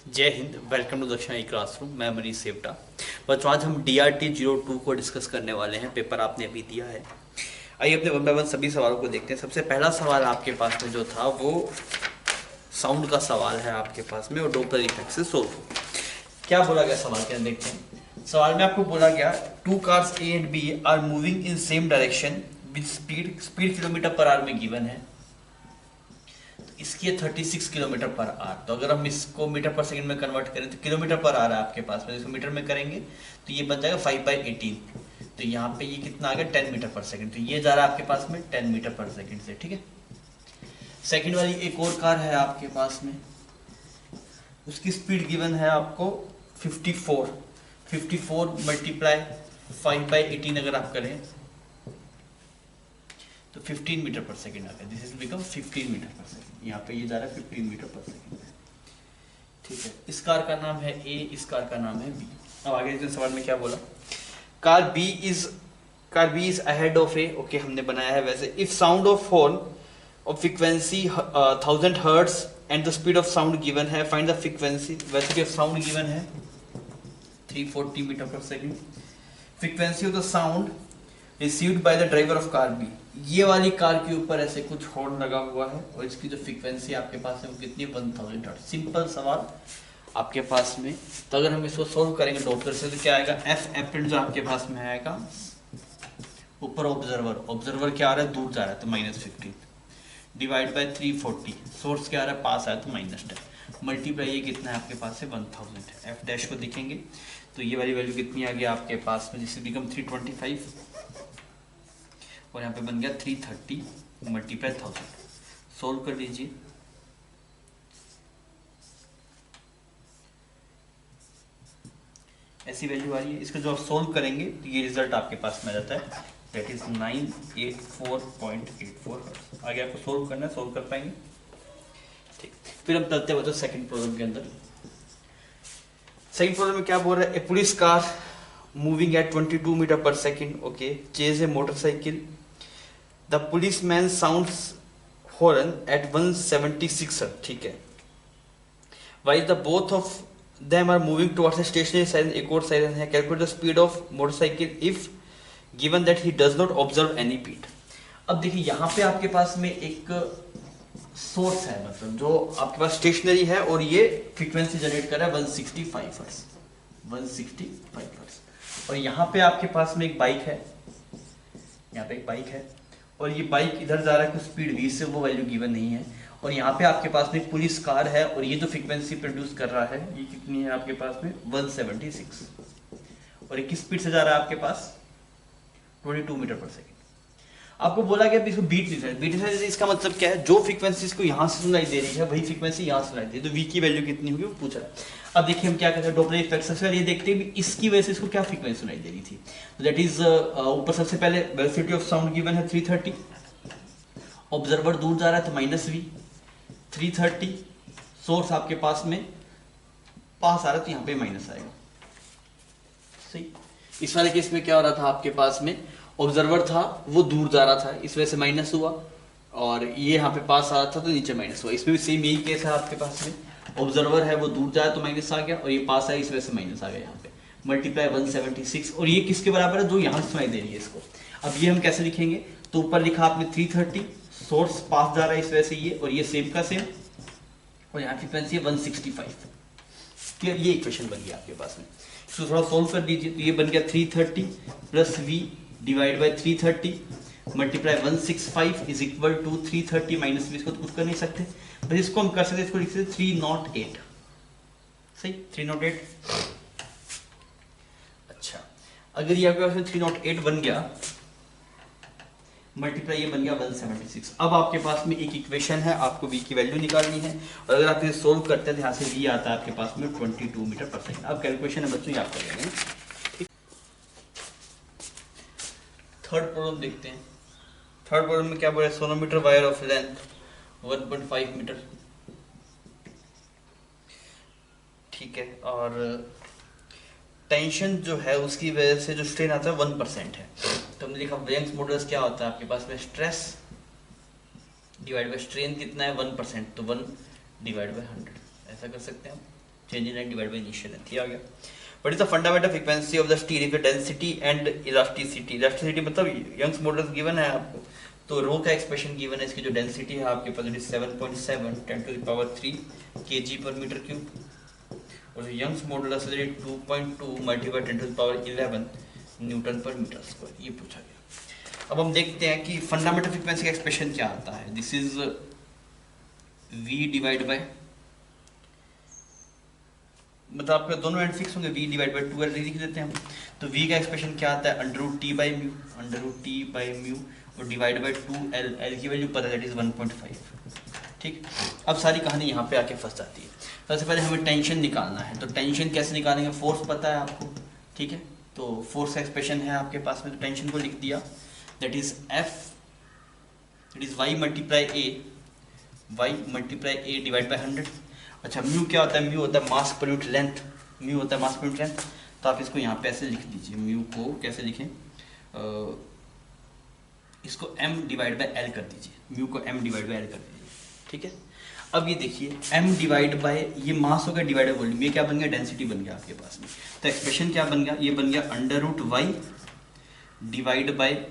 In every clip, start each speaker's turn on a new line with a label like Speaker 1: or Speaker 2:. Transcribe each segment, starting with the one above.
Speaker 1: जय Hind. Welcome to दक्षिणा ई classroom. मैं मनीष सेवटा। बच्चों आज हम DRT-02 को डिस्कस करने वाले हैं। पेपर आपने अभी दिया है। आइए अपने वन बाय वन सभी सवालों को देखते हैं। सबसे पहला सवाल आपके पास में जो था वो साउंड का सवाल है आपके पास में, और डॉपलर इफेक्ट से सोल्व हो। क्या बोला गया सवाल के अंदर देखते हैं। सवाल में आपको बोला गया two cars A and B are moving in same direction with speed kilometre per hour में गिवन है। इसकी है 36 किलोमीटर पर आवर। तो अगर हम इसको मीटर पर सेकंड में कन्वर्ट करें तो किलोमीटर पर आवर है आपके पास में। इसको मीटर में करेंगे तो ये बन जाएगा 5/18। तो यहाँ पे ये कितना आ गया 10 मीटर पर सेकंड। तो ये जा रहा है आपके पास में 10 मीटर पर सेकंड से। ठीक है। सेकंड वाली एक और कार है आपके पास में, उसकी स्पीड गिवन है आपको 54 मल्टीप्लाई 5/18 अगर आप करें तो 15 मीटर पर सेकंड आ गया। This is become 15 metre per second. यहाँ पे ये जा रहा है 15 मीटर पर सेकंड। ठीक है। इस कार का नाम है A, इस कार का नाम है B। अब आगे इस सवाल में क्या बोला, car B is ahead of A। Okay, हमने बनाया है वैसे। If sound of horn of frequency 1000 hertz and the speed of sound given है, फाइंड द फ्रीक्वेंसी। वैसे कि साउंड गिवन है 340 metre per second. Frequency of the sound received by the driver of car B। ये वाली car के ऊपर ऐसे कुछ हॉर्न लगा हुआ है और इसकी जो फ्रीक्वेंसी आपके पास है वो कितनी है 1000 हर्ट्ज। सिंपल सवाल आपके पास में। तो अगर हम इसको सोल्व करेंगे डॉपलर से तो क्या आएगा, एफ एपेंड जो आपके पास में आएगा ऊपर ऑब्जर्वर क्या आ रहा है, दूर जा रहा है तो -15 डिवाइड बाय 340। सोर्स क्या आ रहा है, पास आया तो -10 मल्टीप्लाई ये कितना है आपके पास है 1000 है। एफ डैश को देखेंगे तो ये वाली वैल्यू कितनी आ गई आपके पास में, जिससे बिकम 325 और यहाँ पे बन गया 330 मल्टीप्लाई 1000। सोल्व कर लीजिए। ऐसी वैल्यू आ रही है। इसको जो आप सोल्व करेंगे तो ये रिजल्ट आपके पास में आ जाता है, दैट इज 984.84 हर्ट्ज। आगे आपको सोल्व करना है, सोल्व कर पाएंगे। ठीक, फिर हम चलते हैं बच्चों सेकंड प्रॉब्लम के अंदर। सेकंड प्रॉब्लम में क्या बोल रहा है, a police car moving at 22 metre per second okay chase a motorcycle. The policeman sounds horn at 176 hertz. ठीक है। While the both of them are moving towards stationary siren, एक और साइरन है। Calculate the speed of motorcycle if given that he does not observe any beat. अब देखिए यहाँ पे आपके पास में एक सोर्स है, मतलब जो आपके पास स्टेशनरी है और ये फ्रीक्वेंसी जनरेट कर रहा है 165 हर्ट्ज, 165 हर्ट्ज। और यहाँ पे आपके पास में एक बाइक है, यहाँ पे एक बाइक है और ये बाइक इधर जा रहा है कुछ स्पीड v से, वो वैल्यू गिवन नहीं है। और यहाँ पे आपके पास में पुलिस कार है और ये जो फ्रीक्वेंसी प्रोड्यूस कर रहा है ये कितनी है आपके पास में 176। और ये किस स्पीड से जा रहा है आपके पास 22 मीटर पर सेकेंड। आपको बोला गया इसको बीट नहीं, इसका मतलब क्या है, जो फ्रीक्वेंसी इसको यहाँ से सुनाई दे रही है वही फ्रीक्वेंसी यहाँ से सुनाई दे रही है। तो v की वैल्यू कितनी होगी वो पूछ रहा है। अब देखिए हम क्या करते हैं, डॉपलर इफेक्ट। सबसे पहले ये देखते हैं इसकी वजह से इसको क्या फ्रीक्वेंसी सुनाई दे रही थी। तो दैट इज ऊपर सबसे पहले वेलोसिटी ऑफ साउंड गिवन है 330, ऑब्जर्वर दूर जा रहा है तो -v 330, सोर्स आपके पास में पास आ रहा है तो यहाँ पे माइनस आएगा। सही। इस वाले केस में क्या हो रहा था आपके पास में, ऑब्जर्वर था वो दूर जा रहा था, इस वजह से माइनस हुआ, और ये यहाँ पे पास आ रहा था तो नीचे माइनस हुआ। इसमें भी सेम यही केस है आपके पास में, ऑब्जर्वर है वो दूर जाए तो माइनस आ गया और ये पास है इस वजह से माइनस आ गया। यहाँ पे मल्टीप्लाई 176 और ये किसके बराबर है, जो यहाँ सुनाई दे रही है इसको। अब ये हम कैसे लिखेंगे, तो ऊपर लिखा आपने 330, सोर्स पास जा रहा है इस वजह से ये, और ये सेम का सेम, और यहाँ फ्रीक्वेंसी है 165। क्लियर, ये इक्वेशन बन गया आपके पास में। इसको थोड़ा सोल्व कर दीजिए तो ये बन गया 330 plus v divide by 330 multiply 165 is equal to 330 minus v। इसको तो कुछ कर नहीं सकते, बस इसको हम कर सकते, इसको लिख सकते 308। सही, 308। अच्छा, अगर ये आपके पास में 308 बन गया, मल्टीप्लाई ये बन गया 176। अब आपके पास में एक इक्वेशन है, आपको v की वैल्यू निकालनी है, और अगर आप इसे सोल्व करते हैं तो यहाँ से v आता है आपके पास में 22 मीटर पर सेकंड। अब कैलकुलेशन है बच्चों, ये आप कर लेंगे। थर्ड प्रॉब्लम देखते हैं। थर्ड प्रॉब्लम में क्या बोला, sonometer wire of length 1.5 metre. ठीक है, और टेंशन जो है उसकी वजह से जो स्ट्रेन आता है 1% है। तो हमने लिखा यंग्स मॉडुलस क्या होता है आपके पास में, स्ट्रेस डिवाइड बाय स्ट्रेन कितना है 1%, तो 1 डिवाइड बाय 100 ऐसा कर सकते हैं हम। Change in length divide by initial length, ये आ गया। What is the fundamental frequency of the steel if the density and elasticity, elasticity मतलब यंग्स मॉडुलस गिवन है आपको, तो रो का एक्सप्रेशन गिवन है, इसकी जो डेंसिटी है आपके पास it is 7.7 10 to the power 3 kg per metre cube, और जो यंग्स मॉडुलस है 2.2 multiply 10 to the power 11 newton per metre square, ये पूछा गया। अब हम देखते हैं कि फंडामेंटल फ्रीक्वेंसी का एक्सप्रेशन क्या आता है। This is v divide bye, मतलब आपके दोनों एंड फिक्स होंगे, v डिवाइड बाय 2l लिख देते हैं हम। तो v का एक्सप्रेशन क्या आता है, √t बाय म्यू और डिवाइड बाय 2l, l की वैल्यू पता है दैट इज 1.5। ठीक, अब सारी कहानी यहाँ पे आके फंस जाती है। सबसे पहले हमें टेंशन निकालना है, तो टेंशन कैसे निकालेंगे, फोर्स पता है आपको, ठीक है, तो फोर्स का एक्सप्रेशन है आपके पास में, तो टेंशन को लिख दिया that is F, that is y multiply a divide by 100। अच्छा, म्यू क्या होता है, म्यू होता है मास पर यूनिट लेंथ, म्यू होता है मास पर यूनिट लेंथ, तो आप इसको यहाँ पे ऐसे लिख दीजिए, म्यू को कैसे लिखें, इसको m डिवाइड बाय l कर दीजिए, म्यू को m डिवाइड बाय l कर दीजिए, ठीक है। अब ये देखिए m डिवाइड बाय, ये मास हो गया डिवाइड बाय वॉल्यूम, ये क्या बन गया, डेंसिटी बन गया आपके पास में। तो एक्सप्रेशन क्या बन गया, ये बन गया √y divide by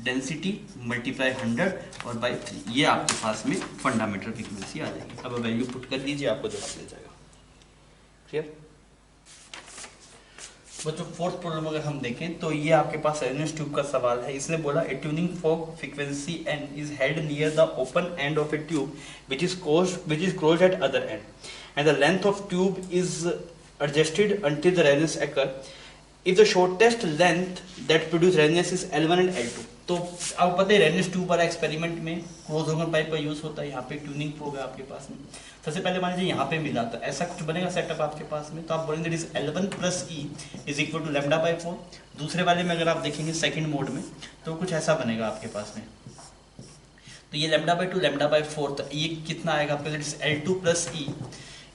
Speaker 1: density multiply 100 और बाय 3, ये आपके पास में फंडामेंटल फ्रीक्वेंसी आ जाएगी। अब वैल्यू पुट कर दीजिए, आपको जवाब मिल जाएगा। क्लियर बच्चों, फोर्थ प्रॉब्लम अगर हम देखें तो ये आपके पास रेजोनेंस ट्यूब का सवाल है। इसने बोला a tuning fork frequency n is held near the open end of a tube which is closed at other end and the length of tube is adjusted until the resonance occur if the shortest length that produce resonance is L1 and L2। तो अब पता है resonance tube वाला experiment में close होकर pipe का use होता है, यहाँ पे ट्यूनिंग फोक है आपके पास में। सबसे पहले मान लीजिए यहाँ पे मिला, तो ऐसा कुछ बनेगा सेटअप आपके पास में, तो आप बोलेंगे that is L1 plus E is equal to lambda by 4। दूसरे वाले में अगर आप देखेंगे सेकंड मोड में, तो कुछ ऐसा बनेगा आपके पास में, तो ये लैम्डा बाय 2 लैम्डा बाय 4, तो ये कितना आएगा आपका, that is L2 plus E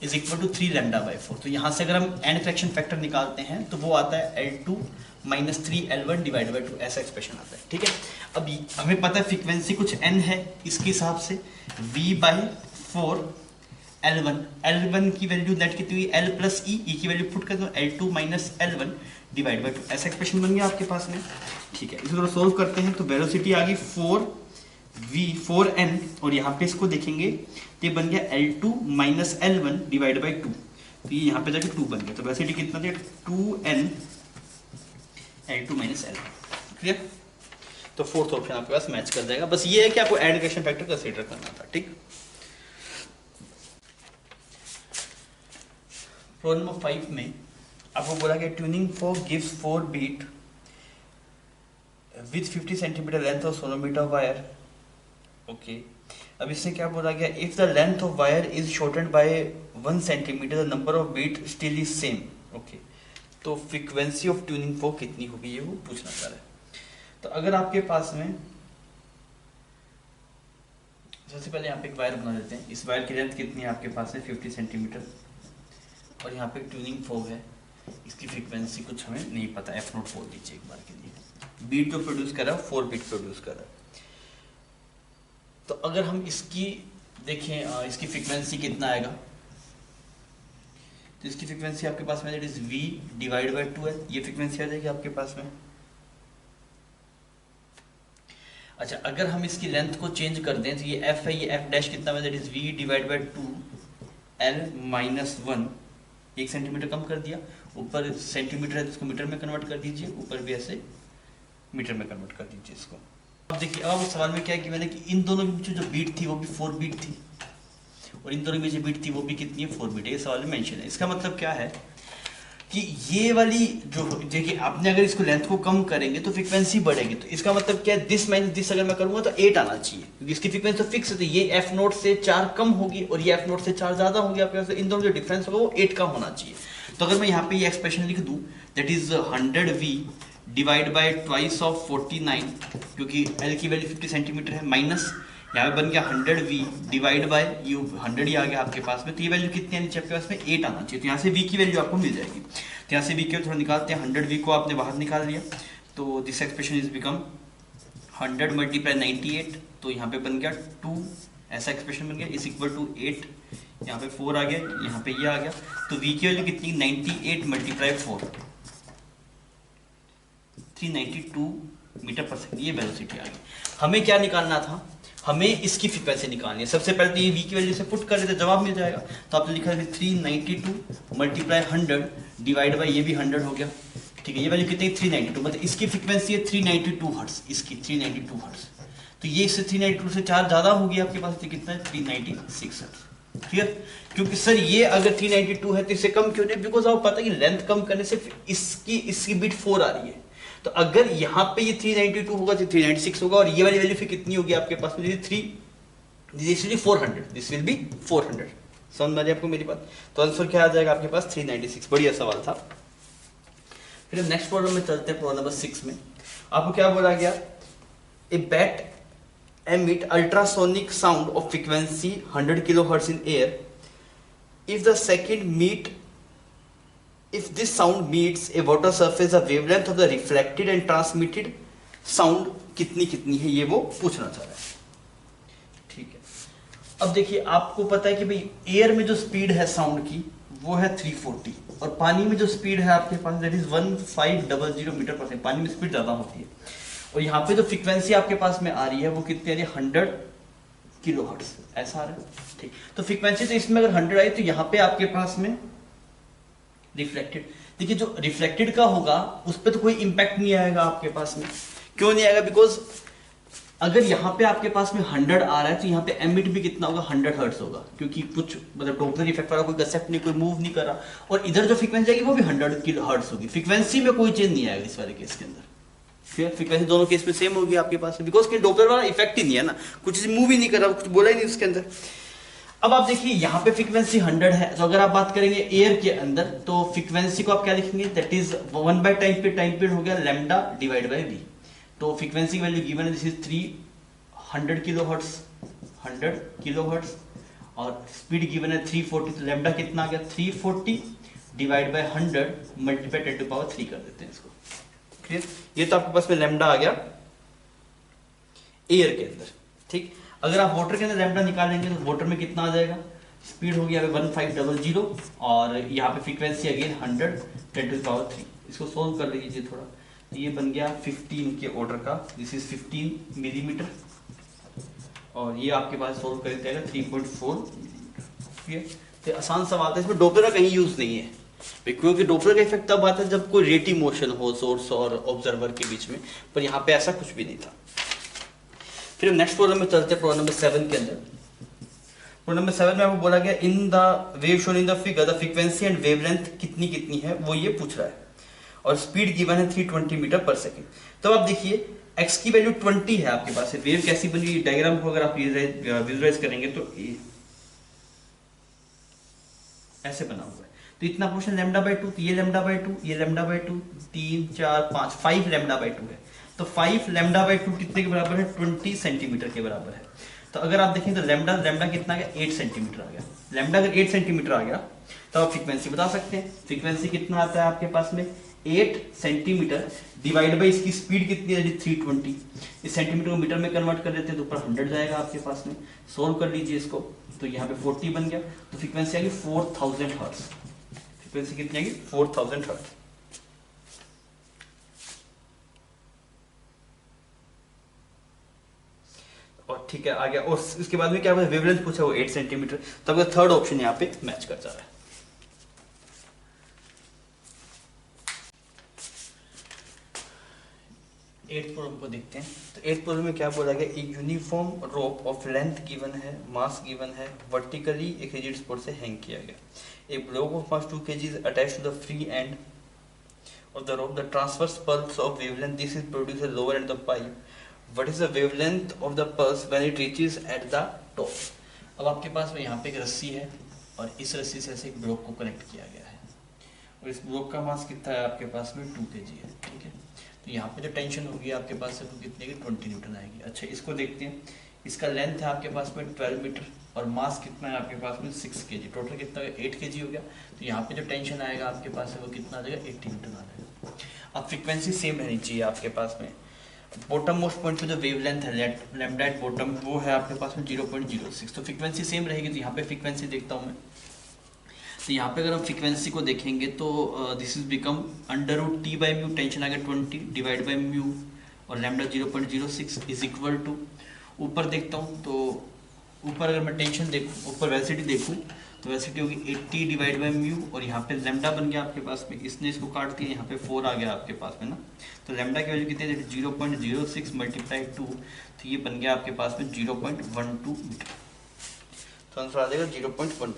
Speaker 1: is equal to 3 lambda by 4। तो यहाँ से अगर हम एंड फ्रैक्शन फैक्टर निकालते हैं तो वो आता है L2 minus 3L1 divide by 2, ऐसा एक्सप्रेशन आता है, ठीक है। अब हमें पता है फ्रीक्वेंसी कुछ n है, इसके हिसाब से v बाय 4 L1 की वैल्यू नेट कितनी हुई, L प्लस E की वैल्यू पुट कर दो, L2 minus L1 divide by 2, ऐसा एक्सप्रेशन बन गया आपके पास में, ठीक है। इसको सोल्व करते हैं तो वेलोसिटी आ गई 4n और यहाँ पे इसको देखेंगे तो ये बन गया L2 minus L1 divide by 2, तो ये यहाँ पे जाके 2 बन गया, तो वेलोसिटी कितना दिया 2n L2 minus L1। Clear, तो फोर्थ ऑप्शन आपके पास मैच कर जाएगा। बस ये है कि आपको एड रिएक्शन फैक्टर कंसीडर करना था, ठीक। प्रॉब्लम नंबर 5 में आपको बोला कि tuning fork gives 4 beat with 50 centimetre length of sonometer wire, okay. अब इससे क्या बोला गया, if the length of wire is shortened by 1 centimetre the number of beat still is same, okay. तो फ्रीक्वेंसी ऑफ ट्यूनिंग फोक कितनी होगी, ये वो पूछना चाह रहा है। तो अगर आपके पास में सबसे पहले यहाँ पे एक वायर बना लेते हैं, इस वायर की लेंथ कितनी है आपके पास है 50 सेंटीमीटर, और यहाँ पे ट्यूनिंग फोक है, इसकी फ्रीक्वेंसी कुछ हमें नहीं पता, F0 बोल दीजिए एक बार के लिए। बीट जो प्रोड्यूस कर रहा है 4 बीट प्रोड्यूस कर रहा है। तो अगर हम इसकी देखें, इसकी फ्रीक्वेंसी कितना आएगा, तो इसकी फ्रीक्वेंसी आपके पास में that is v divide by 2 है, ये फ्रीक्वेंसी आ जाएगी आपके पास में। अच्छा, अगर हम इसकी लेंथ को चेंज कर दें तो ये f है, ये f डैश कितना है, that is v divide by 2 L minus 1, 1 centimetre कम कर दिया, ऊपर सेंटीमीटर है तो इसको मीटर में कन्वर्ट कर दीजिए, ऊपर भी ऐसे मीटर में कन्वर्ट कर दीजिए इसको। अब देखिए, अब उस सवाल में क्या है कि मैंने कि इन दोनों के बीच जो बीट थी वो भी 4 बीट थी, और इन दोनों के बीच जो बीट थी वो भी कितनी है 4 बीट है, ये सवाल में मेंशन है। इसका मतलब क्या है कि ये वाली जो देखिए, आपने अगर इसको लेंथ को कम करेंगे तो फ्रीक्वेंसी बढ़ेगी, तो इसका मतलब क्या है, दिस माइनस दिस अगर मैं करूंगा तो 8 आना चाहिए, क्योंकि इसकी फ्रीक्वेंसी तो फिक्स है, तो ये F0 से 4 कम होगी और ये F0 से 4 ज्यादा होगी आपके पास, इन दोनों जो डिफरेंस होगा वो 8 का होना चाहिए। तो अगर मैं यहाँ पे ये एक्सप्रेशन लिख दूं that is 100v divide by twice of 49, क्योंकि L की वैल्यू 50 सेंटीमीटर है, माइनस यहाँ पे बन गया 100v डिवाइड बाय यू 100 ही आ गया आपके पास में, तो ये वैल्यू कितनी आनी चाहिए आपके पास में 8 आना चाहिए, तो यहाँ से v की वैल्यू आपको मिल जाएगी। तो यहाँ से v की थोड़ा निकालते हैं, 100v को आपने बाहर निकाल लिया, तो this expression is become 100 multiply 98, तो यहाँ पे बन गया ऐसा एक्सप्रेशन बन गया, इज इक्वल टू 8, यहाँ पे 4 आ गया, यहाँ पे ये आ गया, तो v की वैल्यू कितनी 98 मल्टीप्लाई 4, 392 मीटर पर सेकंड, ये वेलोसिटी आ गई। हमें क्या निकालना था, हमें इसकी फ्रीक्वेंसी निकालनी है। सबसे पहले तो ये v की वैल्यू से पुट कर देते, जवाब मिल जाएगा। तो आपने लिखा है 392 मल्टीप्लाई 100 डिवाइड बाई ये भी 100 हो गया, ठीक है। ये वैल्यू कितनी 392, मतलब इसकी फ्रीक्वेंसी है 392 हर्ट्ज, इसकी 392 हर्ट्ज। तो ये इससे 392 से चार्ज ज़्यादा होगी आपके पास, तो कितना है 396 हर्ट्ज, क्लियर। क्योंकि सर ये अगर 392 है तो इससे कम क्यों नहीं, बिकॉज आपको पता है कि लेंथ कम करने से इसकी बिट 4 आ रही है। तो अगर यहाँ पे ये 392 होगा तो 396 होगा, और ये वाली वैल्यू फिर कितनी होगी आपके पास में, 3, this will B 400, this will B 400। समझ में आ रही है आपको मेरी बात। तो आंसर क्या आ जाएगा आपके पास 396। बढ़िया सवाल था। फिर हम नेक्स्ट प्रॉब्लम में चलते हैं, प्रॉब्लम नंबर 6 में आपको क्या बोला गया, a bat emit ultrasonic sound of frequency 100 kilohertz in air. If this sound meets a water surface, the wavelength of the reflected and transmitted sound कितनी है, ये वो पूछना चाह रहा है, ठीक है। अब देखिए आपको पता है कि भाई एयर में जो स्पीड है साउंड की वो है 340, और पानी में जो स्पीड है आपके पास that is 1500 metre per second, पानी में स्पीड ज्यादा होती है। और यहाँ पे जो फ्रीक्वेंसी आपके पास में आ रही है वो कितनी आ रही है 100 किलोहर्ट्ज, ऐसा आ रहा है, ठीक। तो फ्रीक्वेंसी तो इसमें अगर 100 आई तो यहाँ पे आपके पास में रिफ्लेक्टेड, देखिए जो रिफ्लेक्टेड का होगा उस पर तो कोई इंपैक्ट नहीं आएगा आपके पास में। क्यों नहीं आएगा, बिकॉज अगर यहाँ पे आपके पास में 100 आ रहा है तो यहाँ पे एमिट भी कितना होगा 100 हर्ट्ज होगा, क्योंकि कुछ मतलब डॉपलर इफेक्ट वाला कोई कंसेप्ट नहीं, कोई मूव नहीं कर रहा, और इधर जो फ्रीक्वेंसी आएगी वो भी 100 किलो हर्ट्ज होगी। फ्रीक्वेंसी में कोई चेंज नहीं आएगा इस वाले केस के अंदर, फ्रीक्वेंसी दोनों केस में सेम होगी आपके पास, बिकॉज कि डॉपलर वाला इफेक्ट ही नहीं है ना, कुछ मूव ही नहीं कर रहा, कुछ बोला ही नहीं उसके अंदर। अब आप देखिए यहाँ पे फ्रीक्वेंसी 100 है, तो अगर आप बात करेंगे एयर के अंदर तो फ्रीक्वेंसी को आप क्या लिखेंगे, that is 1 by time period हो गया लैम्डा डिवाइड बाय वी। तो फ्रीक्वेंसी वैल्यू गिवन है, दिस इज 300 किलोहर्ट्ज, 100 किलोहर्ट्ज, और स्पीड गिवन है 340, तो लैम्डा कितना आ गया 340 divide by 100 multiply 10 to power 3 कर देते हैं इसको, क्लियर। ये तो आपके पास में लैम्डा आ गया एयर के अंदर, ठीक। अगर आप वाटर के अंदर लैम्डा निकालेंगे तो वाटर में कितना आ जाएगा, स्पीड होगी यहाँ पे 1500 और यहाँ पे फ्रीक्वेंसी अगेन 100 10 टू पावर 3। इसको सोल्व कर लीजिए थोड़ा, तो ये बन गया 15 के ऑर्डर का, दिस इज 15 मिलीमीटर, और ये आपके पास सोल्व कर जाएगा 3.4 मिलीमीटर, ठीक है। तो आसान सवाल था, इसमें डॉपलर का कहीं यूज नहीं है, क्योंकि डॉपलर का इफेक्ट तब आता है जब कोई रेटी मोशन हो सोर्स और ऑब्जर्वर के बीच में, पर यहाँ पे ऐसा कुछ भी नहीं था। फिर हम नेक्स्ट प्रॉब्लम में चलते हैं, प्रॉब्लम नंबर 7 के अंदर। प्रॉब्लम नंबर 7 में आपको बोला गया in the wave shown in the figure the frequency and wavelength कितनी है, वो ये पूछ रहा है, और स्पीड गिवन है 320 मीटर पर सेकेंड। तो आप देखिए x की वैल्यू 20 है आपके पास, वेव कैसी बनी हुई, डायग्राम को अगर आप विजुअलाइज करेंगे तो ऐसे बना हुआ है। तो इतना पोर्शन लैम्डा बाय 2, तो ये लैम्डा बाय 2, ये लैम्डा बाय 2, 3 4 5 5 लैम्डा बाय 2 है। तो 5 लैम्डा बाय 2 कितने के बराबर है, 20 सेंटीमीटर के बराबर है। तो अगर आप देखें तो लैम्डा कितना आ गया, 8 सेंटीमीटर आ गया। लैम्डा अगर 8 सेंटीमीटर आ गया तो आप फ्रीक्वेंसी बता सकते हैं। फ्रीक्वेंसी कितना आता है आपके पास में 8 सेंटीमीटर डिवाइड बाई इसकी स्पीड कितनी है 320। इस सेंटीमीटर को मीटर में कन्वर्ट कर देते हैं तो ऊपर 100 जाएगा आपके पास में। सोल्व कर लीजिए इसको, तो यहाँ पे 40 बन गया, तो फ्रीक्वेंसी आएगी 4000 हर्ट्ज। फ्रीक्वेंसी कितनी आएगी 4000 हर्ट्ज। और ठीक है आ गया। और इसके बाद में क्या वेवलेंथ पूछा वो 8 सेंटीमीटर, तो आपका थर्ड ऑप्शन यहाँ पे मैच कर जा रहा है। एट प्रॉब्लम को देखते हैं। तो एट प्रॉब्लम में क्या बोला गया, एक uniform rope of length given है, मास गिवन है, वर्टिकली एक रिजिड सपोर्ट से हैंग किया गया। एक block of mass 2 kg is attached to the free end of the rope. The transverse pulse of wavelength this is produced at lower end of the pipe. What is the wavelength of the pulse when it reaches at the top? अब आपके पास में यहाँ पे एक रस्सी है और इस रस्सी से ऐसे एक ब्लॉक को कनेक्ट किया गया है और इस ब्लॉक का मास कितना है आपके पास में 2 kg है, ठीक है। तो यहाँ पे जो टेंशन होगी आपके पास से वो कितने की 20 न्यूटन आएगी। अच्छा इसको देखते हैं, इसका लेंथ है आपके पास में 12 मीटर और मास कितना है आपके पास में 6 kg। टोटल कितना है 8 kg हो गया। तो यहाँ पे जो टेंशन आएगा आपके पास है वो कितना आ जाएगा 80 न्यूटन आ जाएगा। अब फ्रीक्वेंसी सेम रहनी चाहिए आपके पास में। बॉटम मोस्ट पॉइंट पे जो वेवलेंथ है लैम्डा एट बॉटम वो है आपके पास में 0.06, तो फ्रीक्वेंसी सेम रहेगी। तो यहाँ पे फ्रीक्वेंसी देखता हूँ मैं, तो यहाँ पे अगर हम फ्रीक्वेंसी को देखेंगे तो this is become under root T by mu, tension आ गया 20 डिवाइड बाई म्यू और लैम्डा 0.06 इज इक्वल टू, ऊपर देखता हूँ तो ऊपर अगर मैं टेंशन देखूँ, ऊपर वेलोसिटी देखूँ तो वेलोसिटी होगी 80 डिवाइड बाई म्यू और यहाँ पे लैम्डा बन गया आपके पास में, इसने इसको काट दिया, यहाँ पे 4 आ गया आपके पास में ना, तो लैम्डा की वैल्यू कितनी है 0.06 मल्टीप्लाई 2, तो ये बन गया आपके पास में 0.12 मीटर, तो आंसर आ जाएगा 0.12।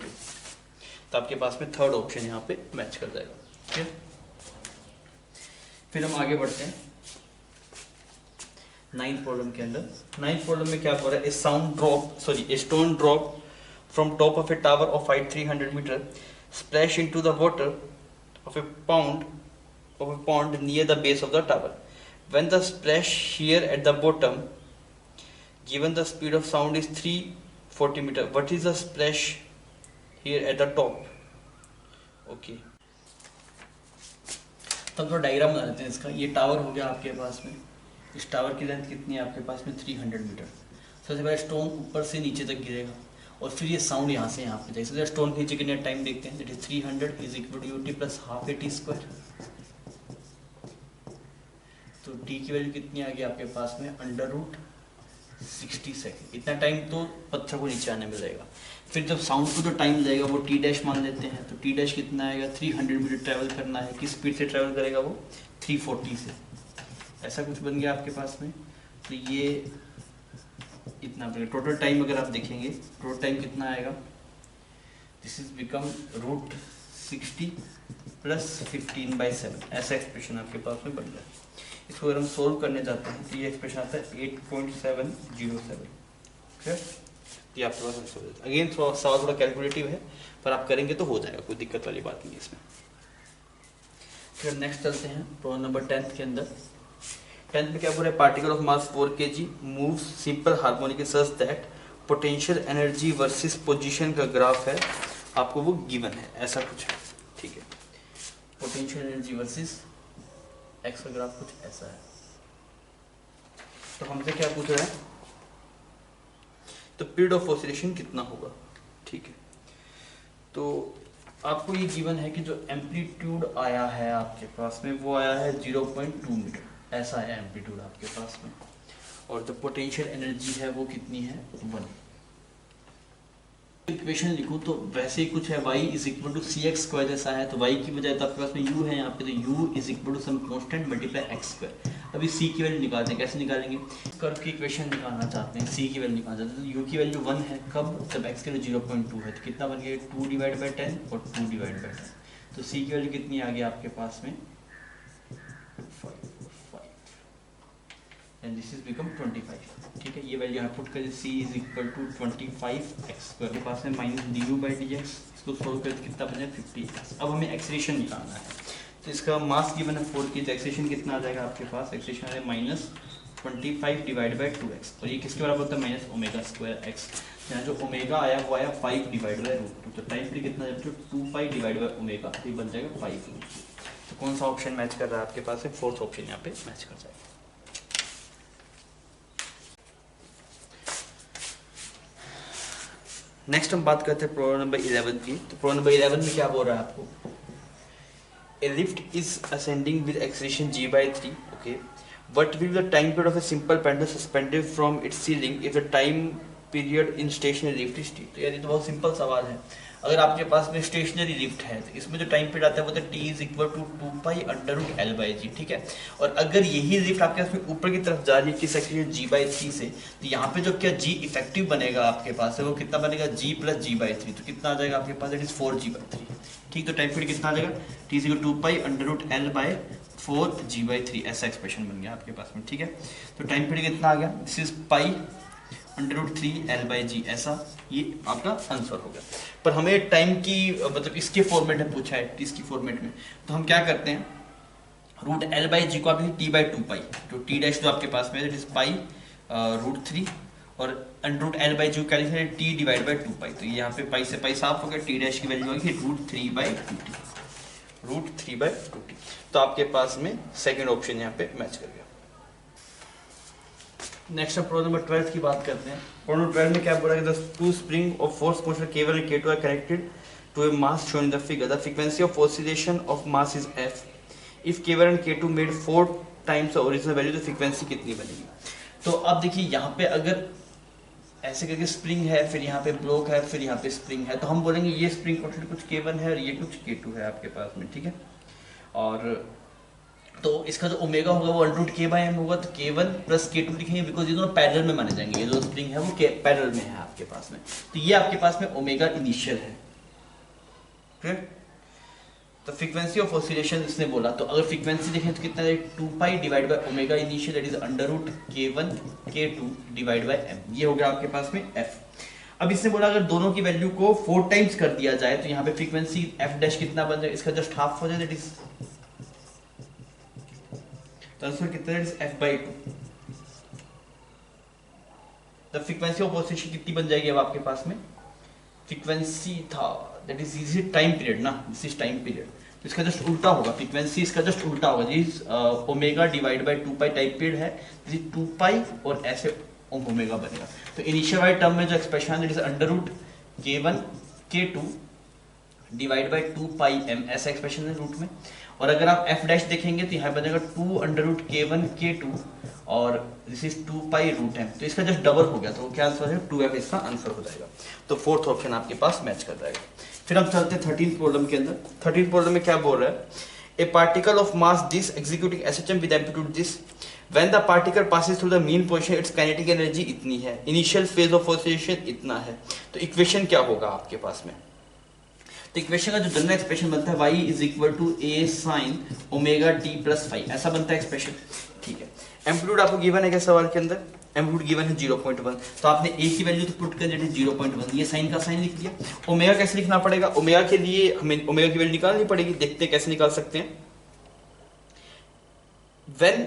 Speaker 1: तो आपके पास में थर्ड ऑप्शन यहाँ पे मैच कर जाएगा। ठीक है, फिर हम आगे बढ़ते हैं 9th प्रॉब्लम के अंदर। 9th प्रॉब्लम में क्या हो रहा है, a stone drop from top of a tower of height 300 meter splash into the water of a pond near the base of the tower. When the splash here at the bottom, given the speed of sound is 340 meter, what is the splash here at the top? Okay, तब तो diagram बना लेते हैं इसका। ये tower हो गया आपके पास में, इस टावर की लेंथ कितनी है आपके पास में 300 मीटर। सबसे पहले स्टोन ऊपर से नीचे तक गिरेगा और फिर ये साउंड यहाँ से यहाँ पे जाएगा। तो स्टोन के नीचे कितने टाइम देखते हैं, that is 300 is equal to UT plus half A T square. तो टी की वैल्यू कितनी आ गई आपके पास में अंडर रूट 60 सेकेंड, इतना टाइम तो पत्थर को नीचे आने में लगेगा। फिर जब साउंड को जो टाइम लगेगा वो टी डैश मान लेते हैं, तो टी डैश कितना आएगा 300 मीटर ट्रैवल करना है, किस स्पीड से ट्रैवल करेगा वो 340 से, ऐसा कुछ बन गया आपके पास में। तो ये इतना टोटल टाइम अगर आप देखेंगे, टोटल टाइम कितना आएगा, this is become root 60 plus 15/7, ऐसा एक्सप्रेशन आपके पास में बन रहा है। इसको अगर हम सोल्व करने जाते हैं तो ये एक्सप्रेशन आता है 8.707। ठीक है, ये आपके पास आंसर हो जाता है। अगेन सवाल थोड़ा कैलकुलेटिव है पर आप करेंगे तो हो जाएगा, कोई दिक्कत वाली बात नहीं है इसमें। फिर नेक्स्ट चलते हैं प्रॉब्लम नंबर 10 के अंदर। 10th में क्या बोल रहा है, particle of mass 4 kg moves simple harmonic such that potential energy versus position का ग्राफ है, आपको वो गिवन है, ऐसा कुछ है। ठीक है, पोटेंशियल एनर्जी वर्सेस एक्स का ग्राफ कुछ ऐसा है। तो हमसे क्या पूछ रहा है, तो पीरियड ऑफ ऑसिलेशन कितना होगा। ठीक है, तो आपको ये गिवन है कि जो एम्पलीट्यूड आया है आपके पास में वो आया है 0.2 मीटर, ऐसा है एम्पलीट्यूड आपके पास में, और जो पोटेंशियल एनर्जी है वो कितनी है 1। इक्वेशन लिखूं तो वैसे ही कुछ है, y is equal to C X square जैसा है, तो y की बजाय तो आपके पास में u है यहाँ पे, तो u is equal to some constant multiply x square. अभी c की वैल्यू निकालते हैं, कैसे निकालेंगे, कर्व की इक्वेशन निकालना चाहते हैं, c की वैल्यू निकालना चाहते हैं, तो u की वैल्यू 1 है, कब, जब x की वैल्यू 0.2 है, तो कितना बन गया 2 डिवाइड बाई 10 और 2 डिवाइड बाई 10, तो c की वैल्यू कितनी आ गई आपके पास में 5 एंड दिस इज बिकम 25। ठीक है, ये वैल्यू यहाँ पुट करें, c is equal to 25x square के पास में माइनस du/dx, इसको सोल्व करके कितना बने 50x। अब हमें एक्सेलरेशन निकालना है, तो इसका मास गिवन है 4 की, तो एक्सेलरेशन कितना आ जाएगा आपके पास, एक्सेलरेशन आ जाएगा -25 डिवाइड बाई 2x, और ये किसके बराबर होता है माइनस ओमेगा स्क्वायर x। यहाँ जो ओमेगा आया वो आया 5 डिवाइड बाई √2, तो टाइम पीरियड कितना जाएगा, 2 डिवाइड बाई ओमेगा, तो ये बन जाएगा 5। तो कौन सा ऑप्शन मैच कर रहा है आपके पास है, फोर्थ ऑप्शन यहाँ पे मैच कर जाएगा। नेक्स्ट हम बात करते हैं प्रॉब्लम नंबर 11 की। तो प्रॉब्लम नंबर 11 में क्या बोल रहा है आपको, a lift is ascending with acceleration g/3, okay, what will the time period of a simple pendulum suspended from its ceiling if the time period in stationary lift is t। तो यार ये तो बहुत सिंपल सवाल है, अगर आपके पास में स्टेशनरी लिफ्ट है तो इसमें जो टाइम पीरियड आता है वो तो t is equal to 2π√L/g। ठीक है, और अगर यही लिफ्ट आपके पास में ऊपर की तरफ जा रही है किस एक्सेलरेशन g/3 से, तो यहाँ पे जो क्या g इफेक्टिव बनेगा आपके पास है वो कितना बनेगा g + g/3, तो कितना आ जाएगा आपके पास, इट इज 4g/3। ठीक, तो टाइम पीरियड कितना आ जाएगा, t is equal to 2π√L/4g/3, ऐसा एक्सप्रेशन बन गया आपके पास में। ठीक है, तो टाइम पीरियड कितना आ गया, दिस इज π√3L/g, ऐसा ये आपका आंसर हो गया। पर हमें टाइम की मतलब इसके फॉर्मेट में पूछा है, इसकी फॉर्मेट में, तो हम क्या करते हैं, √L/g को आप t/2π, तो t डैश जो आपके पास में इज π√3 और √L/g को कैलकुलेट t डिवाइड बाई 2π, तो यहाँ पे पाई से पाई साफ हो गया, t डैश की वैल्यू होगी √3/2t। तो आपके पास में सेकंड ऑप्शन यहाँ पे मैच कर गया। नेक्स्ट हम प्रॉब्लम नंबर 12 की बात करते हैं। प्रॉब्लम नंबर 12 में क्या बोला है, two spring of force motion K1 and K2 are connected to a mass shown in the figure. The frequency of oscillation of mass is F. If K1 and K2 made 4 times the original value, तो frequency कितनी बनेगी? तो अब देखिए यहाँ पे अगर ऐसे करके स्प्रिंग है, फिर यहाँ पे ब्लॉक है, फिर यहाँ पे स्प्रिंग है, तो हम बोलेंगे ये स्प्रिंग पोटेंशियल कुछ K1 है और ये कुछ K2 है आपके पास में, ठीक है। और तो इसका जो ओमेगा होगा वो अंडर रूट के बाय एम होगा, तो K1 प्लस K2 लिखेंगे बिकॉज ये दोनों पैरेलल में माने जाएंगे, ये जो स्प्रिंग है वो पैरेलल में है आपके पास में, तो ये आपके पास में ओमेगा इनिशियल है, ठीक। तो फ्रीक्वेंसी ऑफ ऑसिलेशन इसने बोला, तो अगर फ्रीक्वेंसी देखें तो कितना है, 2 pi divide by omega initial that is under root K1 K2 divide by m, ये हो गया आपके पास में f। अब इसने बोला अगर दोनों की वैल्यू को 4 टाइम्स कर दिया जाए तो यहाँ पे फ्रीक्वेंसी f डैश कितना बन जाए, इसका जस्ट हाफ हो जाए, दैट इज तो आंसर कितना है, f by 2। The frequency of oscillation कितनी बन जाएगी अब आपके पास में, फ्रीक्वेंसी था that is is time period ना, दिस इज टाइम पीरियड, तो इसका जस्ट उल्टा होगा, फ्रीक्वेंसी इसका जस्ट उल्टा होगा, this omega divide by 2 pi time period है, दिस इज 2 पाई और ऐसे ओमेगा बनेगा। तो इनिशियल वाले टर्म में जो एक्सप्रेशन है that is under root K1 K2 divide by 2 pi m, ऐसा एक्सप्रेशन है रूट में। और अगर आप f डैश देखेंगे तो यहाँ बनेगा 2 अंडर रूट K1 K2 और this is 2 pi root m, तो इसका जस्ट डबल हो गया, तो क्या आंसर है 2f, इसका आंसर हो जाएगा। तो फोर्थ ऑप्शन आपके पास मैच कर जाएगा। फिर हम चलते हैं 13th प्रॉब्लम के अंदर। 13th प्रॉब्लम में क्या बोल रहा है, ए particle of mass this executing SHM with amplitude this, when the particle passes through the mean position it's kinetic energy इतनी है, इनिशियल फेज ऑफ ऑसिलेशन इतना है, तो इक्वेशन क्या होगा आपके पास में। तो इक्वेशन का जो जनरल एक्सप्रेशन बनता है y is equal to a sin omega t plus five, ऐसा बनता है एक्सप्रेशन, ठीक है। एम्पलीट्यूड आपको गिवन है क्या सवाल के अंदर, एम्पलीट्यूड गिवन है 0.1, तो आपने a की वैल्यू तो पुट कर दी 0.1, ये साइन का साइन लिख दिया। ओमेगा कैसे लिखना पड़ेगा, ओमेगा के लिए हमें ओमेगा की वैल्यू निकालनी पड़ेगी, देखते हैं कैसे निकाल सकते हैं। When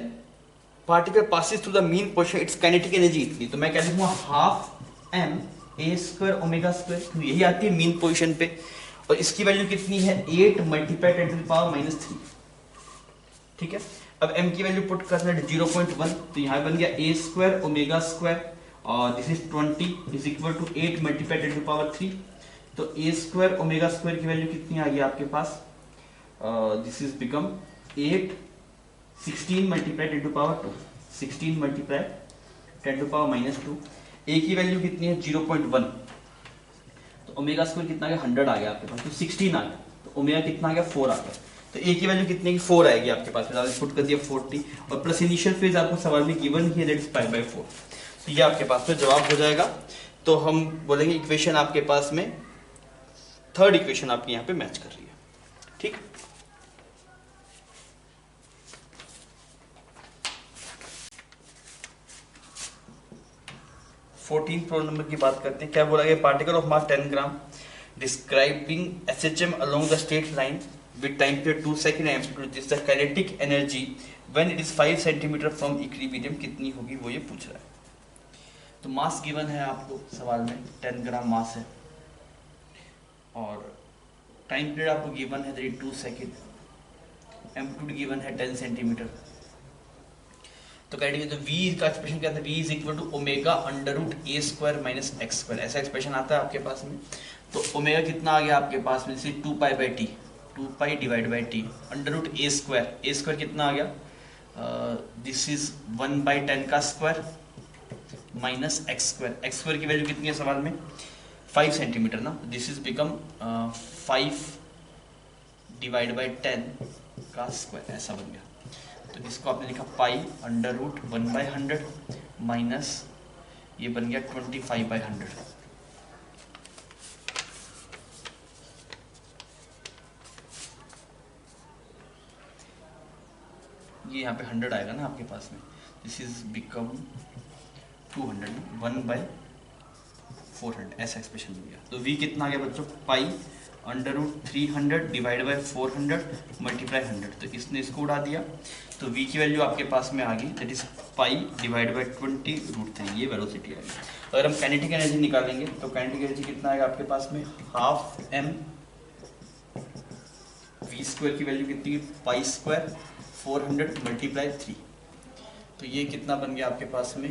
Speaker 1: particle passes through the mean position it's kinetic energy इतनी, तो मैं क्या लिखूंगा half m a square omega square, तो यही आती है मीन पोजीशन पे, और इसकी वैल्यू कितनी है 8 मल्टीप्लाई 10 टू द पावर -3, ठीक है। अब m की वैल्यू पुट करना है 0.1, तो यहाँ बन गया a स्क्वायर ओमेगा स्क्वायर और this is 20 is equal to 8 multiply 10 to the power 3, तो a स्क्वायर ओमेगा स्क्वायर की वैल्यू कितनी आ गई आपके पास, this is become 8 16 multiply 10 to power 2, 16 multiply 10 to power -2, a की वैल्यू कितनी है 0.1, तो ओमेगा स्क्वायर कितना आ गया 100 आ गया आपके पास, तो 16 आ गया, तो ओमेगा कितना आ गया 4 आ गया, तो a की वैल्यू कितने की 4 आएगी आपके पास, फिर आपने पुट कर दिया 40 और प्लस इनिशियल फेज आपको सवाल में गिवन ही है दैट इज पाई बाय 4, तो ये आपके पास में जवाब हो जाएगा। तो हम बोलेंगे इक्वेशन आपके पास में थर्ड इक्वेशन आपकी यहाँ पे मैच कर रही है, ठीक। प्रॉब्लम नंबर की बात करते हैं। क्या बोला गया, particle of mass 10 gram describing SHM along the straight line with time period 2 second amplitude this the kinetic energy when it is 5 centimetre from equilibrium कितनी होगी, वो ये पूछ रहा है। तो मास गिवन है आपको सवाल में 10 ग्राम मास है और टाइम पीरियड आपको गिवन है 2 सेकंड, एम्पलीट्यूड गिवन है 10 सेंटीमीटर, तो कहेंगे तो v का एक्सप्रेशन क्या था, v is equal to omega under root a square minus x square, ऐसा एक्सप्रेशन आता है आपके पास में। तो ओमेगा कितना आ गया आपके पास में, 2 pi by T, 2 pi divide by T under root a square कितना आ गया, दिस इज 1 बाई 10 का स्क्वायर माइनस x स्क्वायर की वैल्यू कितनी है सवाल में 5 सेंटीमीटर ना, this is become 5 divide by 10 का स्क्वायर, ऐसा बन गया। तो इसको आपने लिखा pi under root 1 by 100 minus ये बन गया 25 बाई 100, ये यहाँ पे 100 आएगा ना आपके पास में, दिस इज बिकम 200 1 बाई 400, ऐसा एक्सप्रेशन मिल गया। तो v कितना आ गया बच्चों, pi under root 300 divide by 400 multiply 100, तो इसने इसको उड़ा दिया, तो v की वैल्यू आपके पास में आ गई that is pi divide by 20 root 3, ये वेलोसिटी आ गई। अगर हम काइनेटिक एनर्जी निकालेंगे तो काइनेटिक एनर्जी कितना आएगा आपके पास में, हाफ m v स्क्वायर की वैल्यू कितनी, पाई स्क्वायर 400 मल्टीप्लाई 3, तो ये कितना बन गया आपके पास में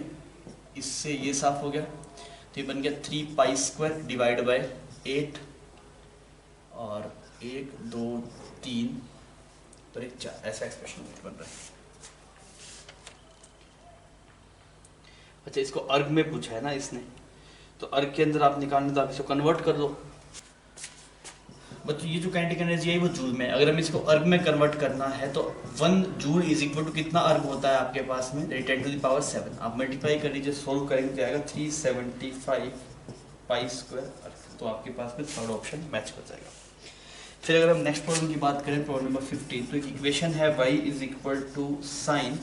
Speaker 1: इससे ये साफ हो गया, तो ये बन गया 3 पाई स्क्वायर डिवाइड बाय 8 और 1 2 3 तो 1 4, ऐसा एक्सप्रेशन बन रहा है। अच्छा, इसको अर्ग में पूछा है ना इसने, तो अर्ग के अंदर आप निकालने तो आप इसको कन्वर्ट कर दो। बच्चों ये जो काइनेटिक एनर्जी है वो जूल में, अगर हम इसको अर्ग में कन्वर्ट करना है तो 1 जूल इज इक्वल टू कितना अर्ग होता है आपके पास में, 10⁻⁷। आप मल्टीप्लाई कर लीजिए, सोल्व करेंगे तो आएगा 375 पाई स्क्वायर अर्ग, तो आपके पास में थर्ड ऑप्शन मैच कर जाएगा। फिर अगर हम नेक्स्ट प्रॉब्लम की बात करें, प्रॉब्लम नंबर 15, तो एक इक्वेशन है y is equal to sine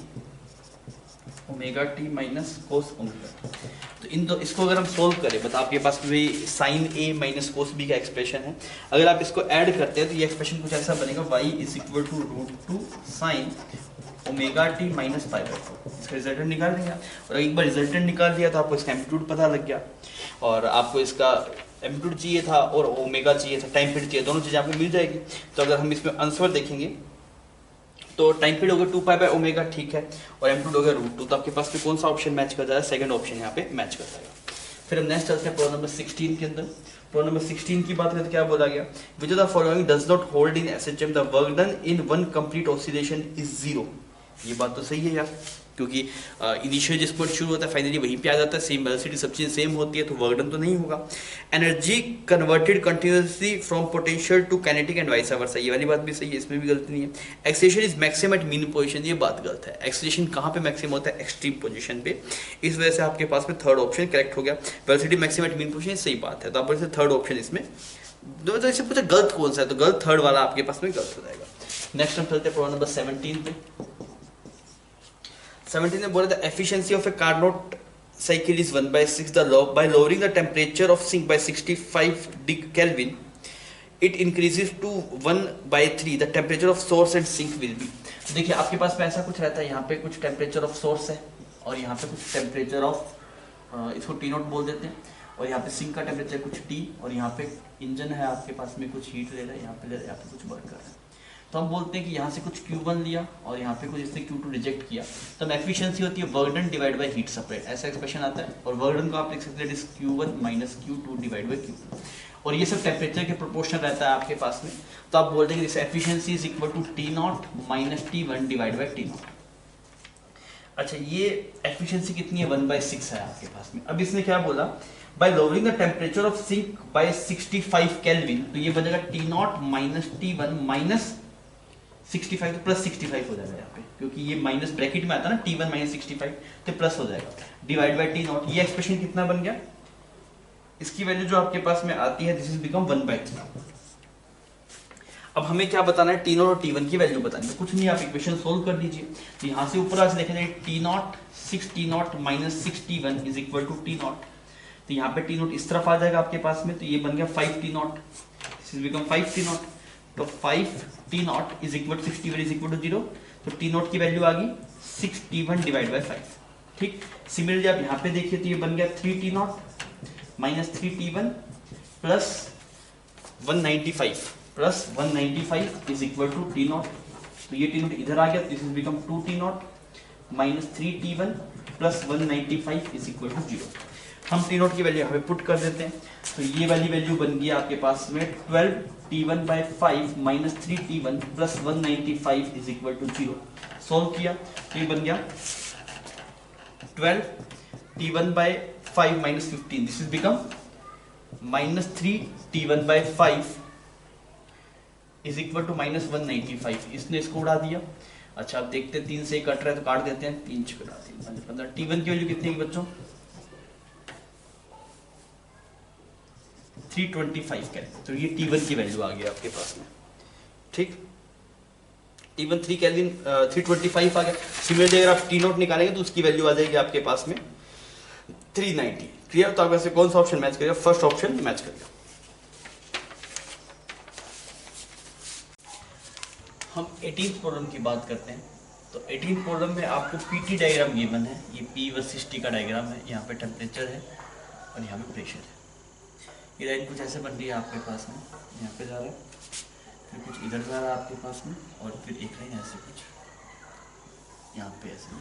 Speaker 1: omega T minus cos omega T. तो इन दो इसको अगर हम सोल्व करें, बता आपके पास भी साइन ए माइनस कोस बी का एक्सप्रेशन है, अगर आप इसको ऐड करते हैं तो ये एक्सप्रेशन कुछ ऐसा बनेगा, y is equal to √2 sine omega T minus pi by 4। इसका रिजल्टेंट निकाल लिया, और एक बार रिजल्टेंट निकाल लिया तो आपको इसका एम्पलीट्यूड पता लग गया, और आपको इसका एम्पलीट्यूड चाहिए था और ओमेगा चाहिए था, टाइम पीरियड चाहिए, दोनों चीज़ें आपको मिल जाएगी। तो अगर हम इसमें आंसर देखेंगे तो टाइम पीरियड होगा 2 पाई बाय ओमेगा, ठीक है, और एम्पलीट्यूड होगा √2, तो आपके पास में कौन सा ऑप्शन मैच कर जाएगा, सेकंड ऑप्शन यहाँ पे मैच कर जाएगा। फिर हम नेक्स्ट चलते हैं प्रॉब्लम नंबर 16 के अंदर। प्रॉब्लम नंबर 16 की बात करते क्या बोला गया, which of the following does not hold in SHM the work done in one complete oscillation is 0। ये बात तो सही है यार, क्योंकि इनिशियल जिस पॉइंट शुरू होता है फाइनली वहीं पे आ जाता है, सेम वेलोसिटी सब चीज़ सेम होती है, तो वर्क डन तो नहीं होगा। Energy converted continuously from potential to kinetic and vice versa, ये वाली बात भी सही है, इसमें भी गलती नहीं है। Acceleration is maximum at mean position, ये बात गलत है। एक्सेलेरेशन कहाँ पे मैक्सिमम होता है, एक्सट्रीम पोजीशन पे, इस वजह से आपके पास में थर्ड ऑप्शन करेक्ट हो गया। Velocity maximum at mean position सही बात है, तो आप बोलते थर्ड ऑप्शन इसमें, तो इसे पूछा गलत कौन सा है, तो गलत थर्ड वाला आपके पास में गलत हो जाएगा। नेक्स्ट हम चलते हैं प्रॉब्लम नंबर 17 पे। 17 में बोला था efficiency of a Carnot cycle is 1/6 the law by lowering the temperature of sink by 65 degree kelvin it increases to 1/3 the temperature of source and sink will be. देखिए आपके पास में ऐसा कुछ रहता है, यहाँ पे कुछ टेम्परेचर ऑफ सोर्स है और यहाँ पे कुछ टेम्परेचर ऑफ इसको T0 बोल देते हैं, और यहाँ पे सिंक का टेम्परेचर कुछ T, और यहाँ पे इंजन है आपके पास में कुछ हीट ले रहा है, यहाँ पे ले रहा है, यहाँ पे कुछ वर्क कर रहा है। तो हम बोलते हैं कि यहाँ से कुछ Q1 लिया और यहाँ पे कुछ इससे Q2 रिजेक्ट किया, तो हम एफिशिएंसी होती है work done divide by heat separate, ऐसा एक्सप्रेशन आता है। और वर्क डन को आप लिख सकते हैं Q1 minus Q2 divide by Q2, और ये सब टेम्परेचर के प्रोपोर्शनल रहता है आपके पास में। तो आप बोलते हैं कि efficiency is equal to T0 minus T1 divide by T0। अच्छा, ये एफिशिएंसी कितनी है, 1/6 है आपके पास में। अब इसने क्या बोला, by lowering the temperature of sink by 65 kelvin, तो ये बनेगा T0 माइनस T1 माइनस 65, तो प्लस 65 हो जाएगा यहाँ पे, क्योंकि ये माइनस ब्रैकेट में आता है ना, T1 माइनस 65, तो प्लस हो जाएगा डिवाइड बाय T0। ये एक्सप्रेशन कितना बन गया, इसकी वैल्यू जो आपके पास में आती है दिस इज बिकम 1/3। अब हमें क्या बताना है, T0 और T1 की वैल्यू बतानी है, कुछ नहीं, आप इक्वेशन सोल्व कर दीजिए। तो यहाँ से ऊपर से देखा जाए T0 6T0 minus 6T1 is equal to T0, तो यहाँ पे T0 इस तरफ आ जाएगा आपके पास में, तो ये बन गया 5T0, this is become 5T0, तो 5T0 is equal to 61 is equal to 0, तो T0 की वैल्यू आ गई 6T1 डिवाइड बाय 5। ठीक, सिमिलरली आप यहाँ पे देखिए तो ये बन गया 3T0 minus 3T1 plus 195 is equal to T0, तो ये T0 इधर आ गया, this is become 2T0 minus 3T1 plus 195 is equal to 0। हम T0 की वैल्यू यहाँ पे पुट कर देते हैं, तो ये वाली वैल्यू बन गई आपके पास में 12T1 by 5 minus 3T1 plus 195 is equal to 0। Solve किया तो ये बन गया 12T1 by 5 minus 15, this is become minus 3T1 by 5 is equal to minus 195, इसने इसको उड़ा दिया। अच्छा, आप देखते हैं 3 से कट रहा है तो काट देते हैं, 3 से कटा दिया 15। T1 की वैल्यू कितनी है बच्चों, 325 केल्विन, तो ये T1 की वैल्यू आ गई आपके पास में। ठीक, T1 3 केल्विन 325 आ गया। सिमिलरली अगर आप T0 निकालेंगे तो उसकी वैल्यू आ जाएगी आपके पास में 390। क्लियर, तो आप वैसे कौन सा ऑप्शन मैच करेगा, फर्स्ट ऑप्शन मैच करेगा। हम 18th प्रॉब्लम की बात करते हैं। तो 18th प्रॉब्लम में आपको पीटी डायग्राम गिवन है, ये P वर्सेस T का डायग्राम है, यहाँ पे टेम्परेचर है और यहाँ पे प्रेशर है। ये लाइन कुछ ऐसे बन रही है आपके पास में, यहाँ पे जा रहा है, फिर कुछ इधर जा रहा है आपके पास में, और फिर एक लाइन ऐसे कुछ यहाँ पे ऐसे।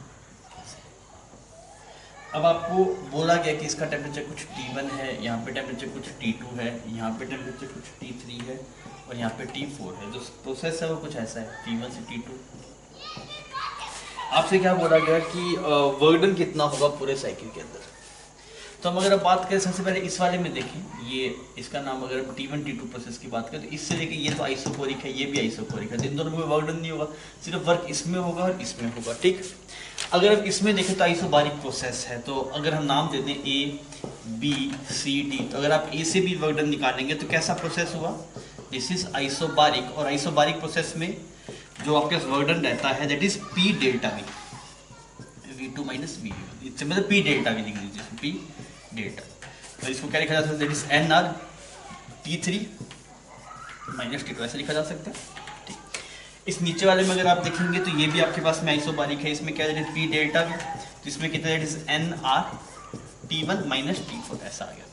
Speaker 1: अब आपको बोला गया कि इसका टेम्परेचर कुछ T1 है, यहाँ पे टेम्परेचर कुछ T2 है, यहाँ पे टेम्परेचर कुछ T3 है और यहाँ पे T4 है। जो प्रोसेस है वो कुछ ऐसा है, T1 से T2। आपसे क्या बोला गया कि वर्क डन कितना होगा पूरे साइकिल के अंदर। तो हम अगर अब बात करें सबसे पहले इस वाले में देखें, ये इसका नाम अगर हम T1 T2 प्रोसेस की बात करें तो इससे लेके ये तो आइसोकोरिक है, ये भी आइसोकोरिक है। इन दोनों में वर्क डन नहीं होगा, सिर्फ वर्क इसमें होगा और इसमें होगा। ठीक, अगर हम इसमें देखें तो आइसोबारिक प्रोसेस है। तो अगर हम नाम दे दें A B C D, तो अगर आप A से B वर्क डन निकालेंगे तो कैसा प्रोसेस हुआ, दिस इज आइसोबारिक। और आइसोबारिक प्रोसेस में जो आपके वर्क डन रहता है that is P delta V, V2 minus V, इससे मतलब P डेल्टा V लिख लीजिए, P डेल्टा। तो इसको क्या लिखा जा सकता है, that is NR T3 minus T2, ऐसे लिखा जा सकता है। इस नीचे वाले में अगर आप देखेंगे तो ये भी आपके पास में आइसोबारिक है, इसमें क्या है P डेल्टा भी, तो इसमें कितना है NR T1 माइनस T4, ऐसा आ गया।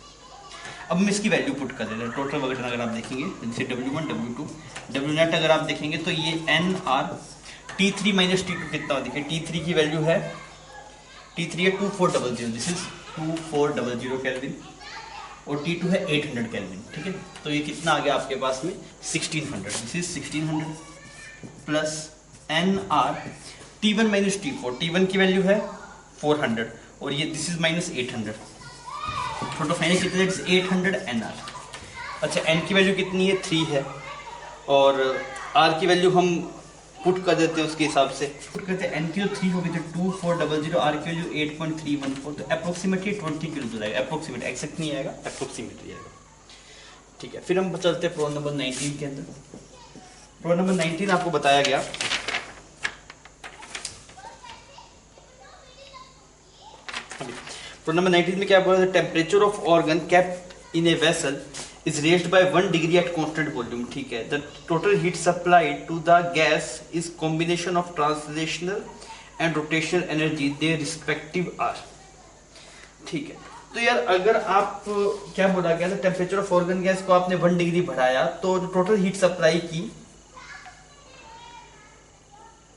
Speaker 1: अब हम इसकी वैल्यू पुट कर देते हैं। टोटल वर्क डन अगर आप देखेंगे जैसे W1 W2 W नेट अगर आप देखेंगे तो ये NR T3 माइनस T2 कितना देखिए, T3 की वैल्यू है, T3 है 2400, दिस इज 2400 केल्विन, और T2 है 800 केल्विन। ठीक है, तो ये कितना आ गया आपके पास में 1600, this is 1600 plus NR T1 minus T4, T1 की वैल्यू है 400 और ये this is minus 800, total final कितना है 800 NR। अच्छा, N की वैल्यू कितनी है 3 है, और R की वैल्यू हम पुट कर देते हैं उसके हिसाब से, पुट करते हैं। N की जो 3 होगी तो 2400, R की वैल्यू 8.314, तो अप्रोक्सीमेटली 20 किलो जाएगा, अप्रोक्सीमेट, एक्सैक्ट नहीं आएगा, अप्रोक्सीमेटली आएगा। ठीक है, फिर हम चलते हैं प्रॉब्लम नंबर 19 के अंदर। प्रॉब्लम नंबर 19 आपको बताया गया प्रॉब्लम नंबर 19 में क्या बोला, temperature of organ kept in a vessel is raised by 1 degree at constant volume। ठीक है, the total heat supplied to the gas is combination of translational and rotational energy, their respective are। ठीक है, तो यार अगर आप क्या बोला गया था, टेम्परेचर ऑफ ऑर्गन गैस को आपने 1 डिग्री बढ़ाया तो टोटल हीट सप्लाई की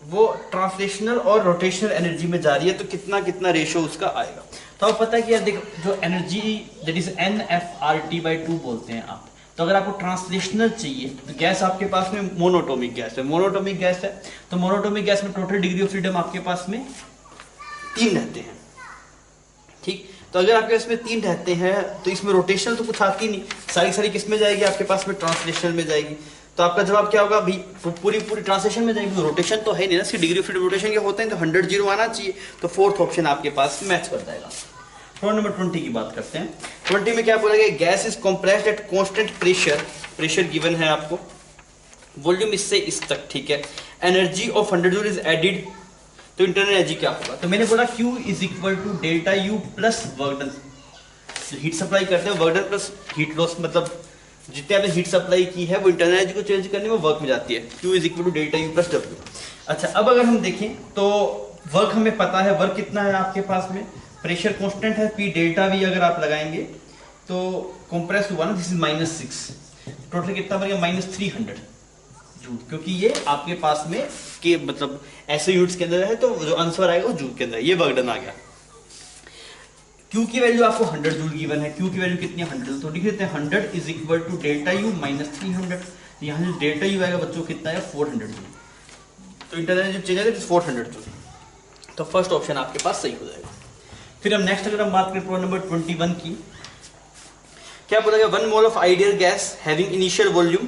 Speaker 1: वो ट्रांसलेशनल और रोटेशनल एनर्जी में जा रही है, तो कितना कितना रेशो उसका आएगा। तो आपको पता है कि यार देखो जो एनर्जी दैट इज NFRT/2 बोलते हैं आप, तो अगर आपको ट्रांसलेशनल चाहिए तो गैस आपके पास में मोनोटोमिक गैस है, मोनोटोमिक गैस है तो मोनोटोमिक गैस में टोटल डिग्री ऑफ फ्रीडम आपके पास में 3 रहते हैं। ठीक, तो अगर आपके पास में 3 रहते हैं तो इसमें रोटेशनल तो कुछ आती नहीं, सारी किस में जाएगी आपके पास में ट्रांसलेशनल में जाएगी। तो आपका जवाब क्या होगा, भाई पूरी ट्रांसलेशन में जाएगी, रोटेशन तो है नहीं ना, इसकी डिग्री ऑफ फ्रीडम रोटेशन के होते हैं तो 100 0 आना चाहिए, तो फोर्थ ऑप्शन आपके पास मैच कर जाएगा। प्रॉब्लम नंबर 20 की बात करते हैं। 20 में क्या बोला गया, gas is compressed at constant pressure, pressure given है आपको, वॉल्यूम इससे इस तक। ठीक है, energy of 100 joule is added, तो इंटरनल एनर्जी क्या होगा, तो मैंने बोला Q is equal to delta U plus work done. जो हीट सप्लाई करते हैं work done plus heat loss, मतलब जितने आपने हीट सप्लाई की है वो इंटरनल एनर्जी को चेंज करने में वर्क में जाती है। Q is equal to delta U plus W। अच्छा, अब अगर हम देखें तो वर्क हमें पता है, वर्क कितना है आपके पास में, प्रेशर कांस्टेंट है P डेल्टा V, अगर आप लगाएंगे तो कंप्रेस हुआ ना, दिस इज -6, टोटल कितना बन गया -300 जूल, क्योंकि ये आपके पास में के मतलब ऐसे यूनिट्स के अंदर है, तो जो आंसर आएगा वो जूल के अंदर, ये वर्क डन आ गया। Q की वैल्यू आपको 100 जूल गिवन है, Q की वैल्यू कितनी है 100, तो लिख देते हैं 100 is equal to delta U minus 300, यहाँ जो डेल्टा U आएगा बच्चों कितना है 400 जूल, तो इंटरनल जब चेंज आएगा 400 जूल, तो फर्स्ट ऑप्शन आपके पास सही हो जाएगा। फिर हम नेक्स्ट अगर हम बात करें प्रॉब्लम नंबर 21 की, क्या बोला गया, 1 mole of ideal gas having initial volume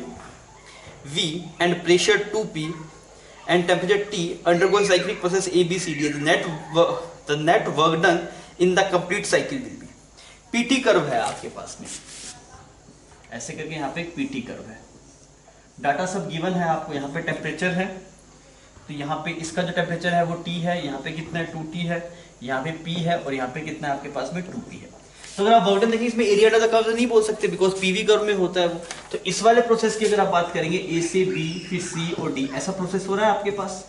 Speaker 1: V and pressure 2P and temperature T undergoing cyclic process ABCD, the net work done in the complete cycle will be। PT curve है आपके पास में, ऐसे करके यहाँ पे एक PT कर्व है, डाटा सब गिवन है आपको, यहाँ पे टेम्परेचर है, तो यहाँ पे इसका जो टेम्परेचर है वो T है, यहाँ पे कितना है 2T है, यहाँ पे P है और यहाँ पे कितना है आपके पास में 2P है। तो अगर आप वर्क डन देखिए, इसमें एरिया अंडर द कर्व नहीं बोल सकते बिकॉज पीवी कर्व में होता है वो, तो इस वाले प्रोसेस की अगर आप बात करेंगे ए से बी फिर सी और डी, ऐसा प्रोसेस हो रहा है आपके पास।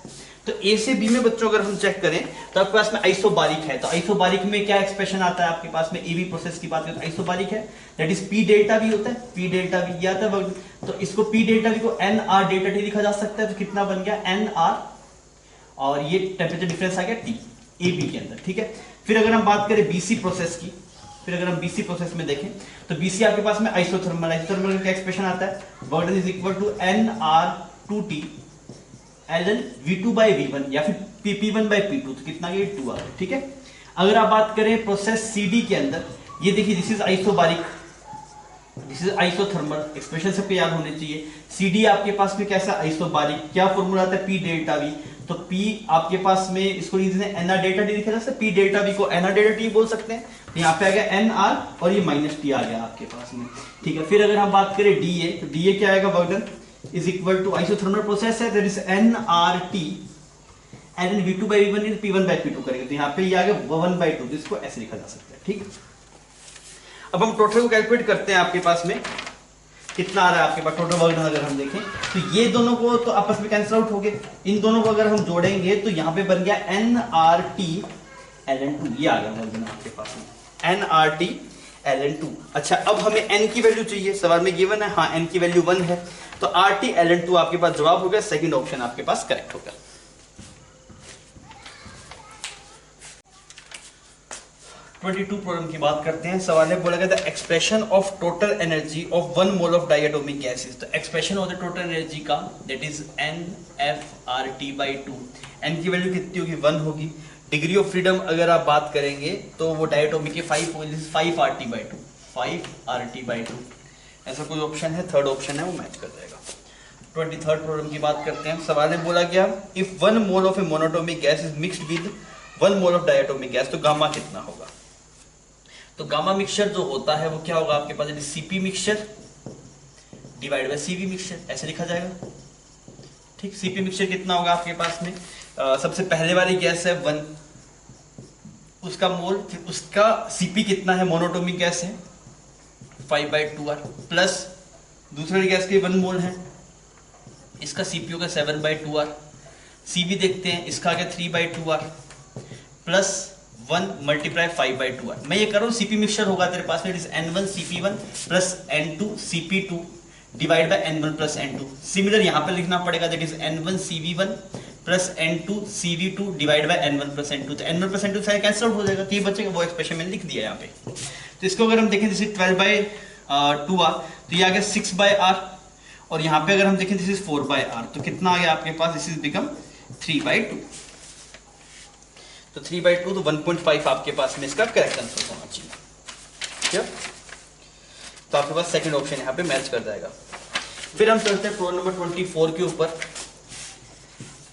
Speaker 1: तो ए से बी में बच्चों अगर हम चेक करें तो आपके पास में आइसोबारिक है, तो आइसोबारिक में क्या एक्सप्रेशन आता है आपके पास में, एबी प्रोसेस की बात करें तो आइसोबारिक है, that is P delta we होता है, पी डेल्टा वी आता है वर्क, तो इसको पी डेल्टा वी को एन आर डेल्टा टी लिखा जा सकता है, तो कितना बन गया एन आर, और ये टेम्परेचर डिफरेंस आ गया टी ए बी के अंदर। ठीक है, फिर अगर हम बात करें बीसी प्रोसेस की, फिर अगर हम बीसी प्रोसेस में देखें तो बीसी आपके पास में आइसोथर्मल, आइसोथर्मल का एक्सप्रेशन आता है work is equal to nr2t ln v2/v1 या फिर pp1/p2, तो कितना ये 2 आ गया, ठीक है। अगर आप बात करें प्रोसेस सीडी के अंदर, ये देखिए this is isobaric, this is isothermal, expression सबको याद होने चाहिए। सीडी आपके पास में कैसा आइसोबारिक, क्या फॉर्मूला आता है P डेल्टा V, तो P आपके पास में इसको एनआर डेल्टा डी लिखा था, P डेल्टा V को एनआर डेल्टा टी बोल सकते हैं। यहाँ पे आ गया एनआर और ये माइनस टी आ गया आपके पास में, ठीक है। फिर अगर हम बात करें डीए, तो डीए क्या आएगा, work done is equal to isothermal process है, that is nRT ln v2/v1 is p1/p2 करेंगे, तो यहाँ पे ये आ गया 1/2, जिसको ऐसे लिखा जा सकता है, ठीक। अब हम टोटल को कैलकुलेट करते हैं, आपके पास में कितना आ रहा है आपके पास टोटल वर्क डन। अगर हम देखें तो ये दोनों को तो आपस में कैंसिल आउट हो गए, इन दोनों को अगर हम जोड़ेंगे तो यहाँ पे बन गया nRT ln 2, ये आ गया वर्क डन आपके पास में nRT ln 2। अच्छा, अब हमें n की वैल्यू चाहिए, सवाल में गिवन है, हाँ n की वैल्यू 1 है, तो RT ln 2 आपके पास जवाब हो गया, सेकंड ऑप्शन आपके पास करेक्ट होगा। 22 प्रॉब्लम की बात करते हैं। सवाल है, बोला गया था expression of total energy of 1 mole of diatomic gases, तो expression of the total energy का दैट इज NFRT/2, n की वैल्यू कितनी होगी, 1 होगी। डिग्री ऑफ फ्रीडम अगर आप बात करेंगे तो वो डायटोमिक के 5RT/2, 5RT/2 ऐसा कोई ऑप्शन है, थर्ड ऑप्शन है, वो मैच कर जाएगा। 23rd प्रॉब्लम की बात करते हैं। सवाल में बोला गया if 1 mole of A monatomic gas is mixed with 1 mole of diatomic gas, तो गामा कितना होगा। तो गामा मिक्सचर जो होता है वो क्या होगा आपके पास, CP mixture divide by CV mixture, ऐसे लिखा जाएगा, ठीक। सीपी मिक्सचर कितना होगा आपके पास में, सबसे पहले वाली गैस है 1, उसका मोल, फिर उसका सीपी कितना है, मोनोटोमिक गैस है 5/2r, प्लस दूसरी गैस के 1 मोल है, इसका सीपी होगा 7/2r, सीवी देखते हैं, इसका आ गया 3/2r प्लस 1 मल्टीप्लाई 5/2r। मैं ये कर रहा हूँ, सीपी मिक्सचर होगा तेरे पास में, it is n1 cp1 plus n2 cp2 divide by n1 plus n2। Similar यहाँ पर लिखना पड़ेगा, that is n1 cv1 plus n2 cv2 divide by n1 plus n2, तो n1 प्लस n2 सारे कैंसिल आउट हो जाएगा, तो ये बचेगा, वो एक्सप्रेशन मैंने लिख दिया यहाँ पे। तो इसको अगर हम देखें दिस इज 12/2r, तो ये आ गया 6/r, और यहाँ पे अगर हम देखें दिस इज 4/r, तो कितना आ गया आपके पास, दिस इज बिकम 3/2, तो 3/2, तो 1.5 आपके पास में इसका करेक्ट आंसर होना चाहिए, ठीक है। तो आपके पास सेकंड ऑप्शन यहाँ पे मैच कर जाएगा। फिर हम चलते हैं प्रॉब्लम नंबर 24 के ऊपर।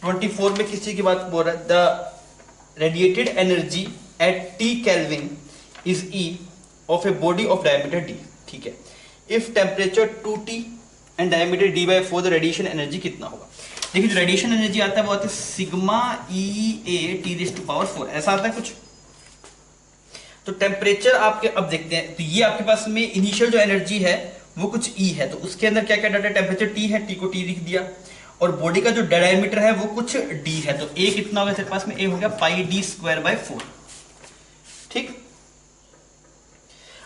Speaker 1: 24 में किस चीज की बात बोल रहा है, the radiated energy at T kelvin is E of a body of diameter D, ठीक है। If temperature 2T and diameter D/4, the radiation energy कितना होगा। देखिए जो रेडिएशन एनर्जी आता है वो आता है सिग्मा EA T⁴, ऐसा आता है कुछ। तो टेम्परेचर आपके, अब देखते हैं, तो ये आपके पास में इनिशियल जो एनर्जी है वो कुछ E है, तो उसके अंदर क्या क्या डाटा है, टेम्परेचर T है, T को T लिख दिया, और बॉडी का जो डायमीटर है वो कुछ D है, तो A कितना होगा तेरे पास में, A हो गया πd²/4, ठीक।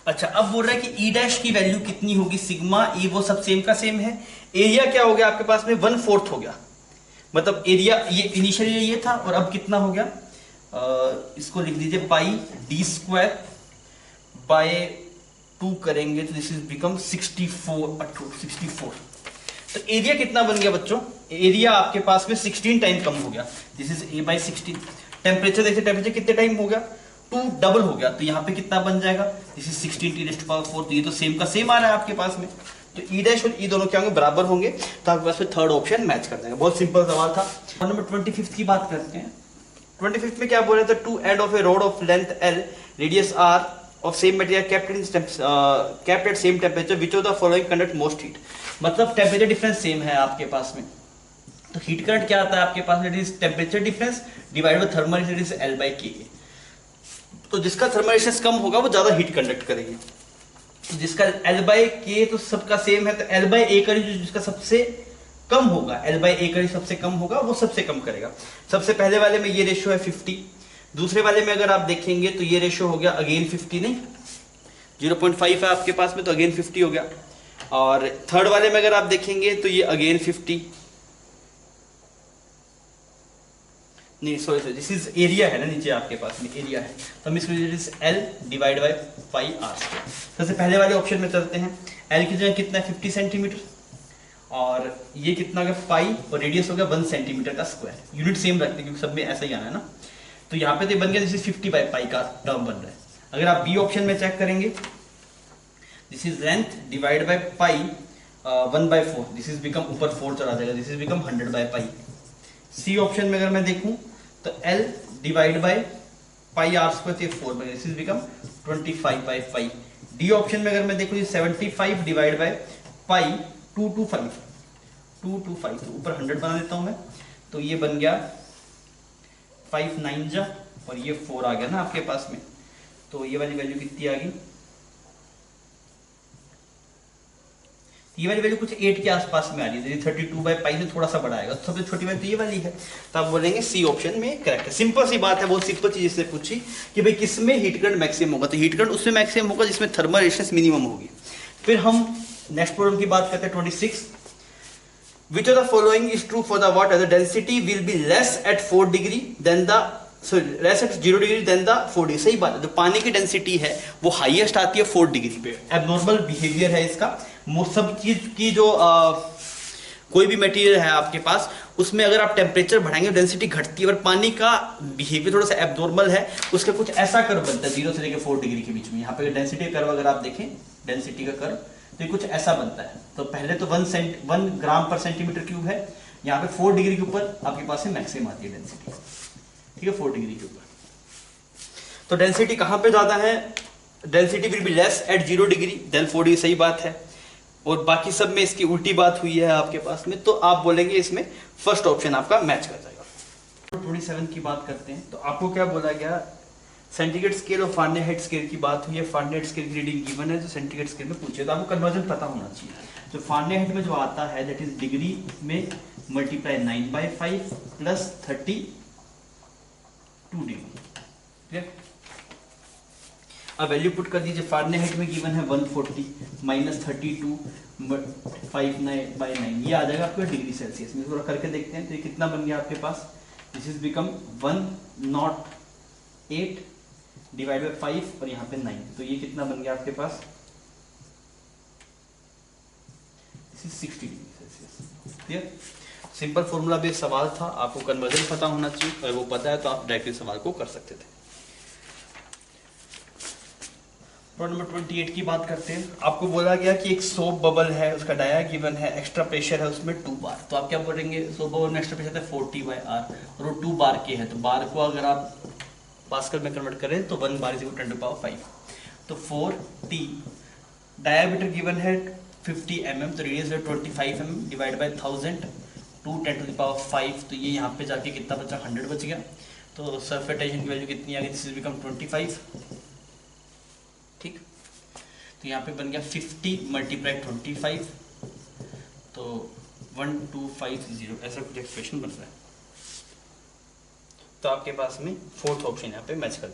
Speaker 1: अच्छा, अब बोल रहा है कि E डैश की वैल्यू कितनी होगी, सिग्मा E वो सब सेम का सेम है। एरिया क्या हो गया आपके पास में, 1/4 हो गया, मतलब एरिया ये इनिशियली ये था और अब कितना हो गया, इसको लिख दीजिए πd²/2 करेंगे तो दिस इज बिकम 64। तो एरिया कितना बन गया बच्चों, एरिया आपके पास में 16 टाइम कम हो गया, दिस इज A/16। टेम्परेचर देखिए, टेम्परेचर कितने टाइम हो गया, 2 डबल हो गया, तो यहाँ पे कितना बन जाएगा, दिस इज 16T⁴, तो ये तो सेम का सेम आ रहा है आपके पास में, तो E डैश और E दोनों क्या होंगे, बराबर होंगे, तो आपके पास में थर्ड ऑप्शन मैच कर जाएगा। बहुत सिंपल सवाल था। नंबर 25 की बात करते हैं। 25 में क्या बोल रहे थे, two end of a rod of length L radius R of same material kept at same temperature, which of the following conduct most heat. मतलब टेम्परेचर डिफरेंस सेम है आपके पास में, तो हीट करंट क्या आता है आपके पास, it is temperature difference divide by thermal resistance L/K। तो जिसका थर्मल रेजिस्टेंस कम होगा वो ज्यादा हीट कंडक्ट करेगी, जिसका L/K तो सबका सेम है, तो L/A का जिसका सबसे कम होगा, L/A का सबसे कम होगा वो सबसे कम करेगा। सबसे पहले वाले में ये रेशियो है 50, दूसरे वाले में अगर आप देखेंगे तो ये रेशियो हो गया अगेन 50, नहीं 0.5 है आपके पास में, तो अगेन 50 हो गया। और थर्ड वाले में अगर आप देखेंगे तो ये अगेन 50, नहीं सॉरी दिस इज एरिया है ना, नीचे आपके पास में एरिया है, तो हम इसको this L divide by pi R square. सबसे पहले वाले ऑप्शन में चलते हैं। L की जगह कितना है 50 सेंटीमीटर, और ये कितना होगा पाई, और रेडियस हो गया 1 सेंटीमीटर का स्क्वायर। यूनिट सेम रखते हैं क्योंकि सब में ऐसा ही आना है ना। तो यहाँ पे तो बन गया दिस इज 50 बाई पाई का टर्म बन रहा है। अगर आप बी ऑप्शन में चेक करेंगे, this is length divide by pi 1/4, this is become ऊपर 4 चला जाएगा, this is become 100 by pi. C option में अगर मैं देखूं तो L divide by pi R square, तो 4 बनेगा, this is become 25 by pi. D option में अगर मैं देखूं 75 डिवाइड बाय पाई 225, तो ऊपर 100 बना देता हूं मैं, तो ये बन गया 5 9 जा, और ये 4 आ गया ना आपके पास में। तो ये वाली वैल्यू कितनी आ गई, ये वाली वैल्यू कुछ 8 के आसपास में आ रही है, 32 बाई पाई से थोड़ा सा बड़ा आएगा। तो सबसे छोटी वैल्यू तो ये वाली है, तो आप बोलेंगे सी ऑप्शन में करेक्ट है। सिंपल सी बात है, बहुत सिंपल चीज इससे पूछी कि भाई किसमें हीट करंट मैक्सिमम होगा, तो हीट करंट उसमें मैक्सिमम होगा जिसमें थर्मल रेजिस्टेंस मिनिमम होगी। फिर हम नेक्स्ट प्रॉब्लम की बात करते हैं 26। Which of the following is true for the water? The density will be less at 4 degree than the less at 0 degree than the 4 degree। सही बात है, जो पानी की डेंसिटी है वो हाईएस्ट आती है 4 डिग्री पे। एबनॉर्मल बिहेवियर है इसका। सब चीज की जो कोई भी मटेरियल है आपके पास, उसमें अगर आप टेम्परेचर बढ़ाएंगे डेंसिटी घटती है, और पानी का बिहेवियर थोड़ा सा एबनॉर्मल है, उसका कुछ ऐसा कर्व बनता है 0 से लेकर 4 डिग्री के बीच में। यहाँ पे डेंसिटी का कर्व अगर आप देखें, डेंसिटी का कर्व, तो ये कुछ ऐसा बनता है। तो पहले तो 1 ग्राम पर सेंटीमीटर क्यूब है, यहाँ पे 4 डिग्री के ऊपर आपके पास में मैक्सिमम आती है डेंसिटी, ठीक है, 4 डिग्री के ऊपर। तो डेंसिटी कहाँ पे ज्यादा है, density will be less at 0 degree than 4 degree, सही बात है। और बाकी सब में इसकी उल्टी बात हुई है आपके पास में, तो आप बोलेंगे इसमें फर्स्ट ऑप्शन आपका मैच कर जाएगा। 27 की बात करते हैं, तो आपको क्या बोला गया, सेंटीग्रेड स्केल और फारेनहाइट स्केल की बात हुई है। फारेनहाइट स्केल की रीडिंग गिवन है, तो सेंटीग्रेड स्केल में पूछे, तो आपको कन्वर्जन पता होना चाहिए। तो फारेनहाइट में जो आता है दैट इज डिग्री में मल्टीप्लाई 9/5 प्लस 32 डिग्री, क्लियर। अब वैल्यू पुट कर दीजिए, फारेनहाइट में गिवन है 140 माइनस 32 5/9, ये आ जाएगा आपको डिग्री सेल्सियस में। थोड़ा करके देखते हैं, तो ये कितना बन गया आपके पास, this is become 108 divide by 5 और यहाँ पे 9, तो ये कितना बन गया आपके पास, this is 60 degree Celsius, clear. Simple formula based सवाल था, आपको कन्वर्जन पता होना चाहिए, अगर वो पता है तो आप डायरेक्टली सवाल को कर सकते थे। प्रॉब्लम नंबर 28 की बात करते हैं। आपको बोला गया कि एक सोप बबल है, उसका डाया गिवन है, एक्स्ट्रा प्रेशर है उसमें 2 बार, तो आप क्या बोलेंगे, सोप बबल में एक्स्ट्रा प्रेशर है 40/R और वो 2 बार के है, तो बार को अगर आप पास्कल में कन्वर्ट करें तो 1 बार इज इक्वल टू 10⁵, तो 4T। डायामीटर गिवन है 50 mm, तो रेडियस है 25 mm डिवाइड बाय 1000 2 10⁵, तो ये यहाँ पे जाके कितना बचा, 100 बच गया। तो सरफेस टेंशन की वैल्यू कितनी आ गई, दिस इज बिकम 25, ठीक। तो यहाँ पे बन गया 50 मल्टीप्लाई 25, तो 1250, ऐसा कुछ एक्सप्रेशन बन रहा है। तो आपके पास में फोर्थ ऑप्शन यहाँ पे मैच कर।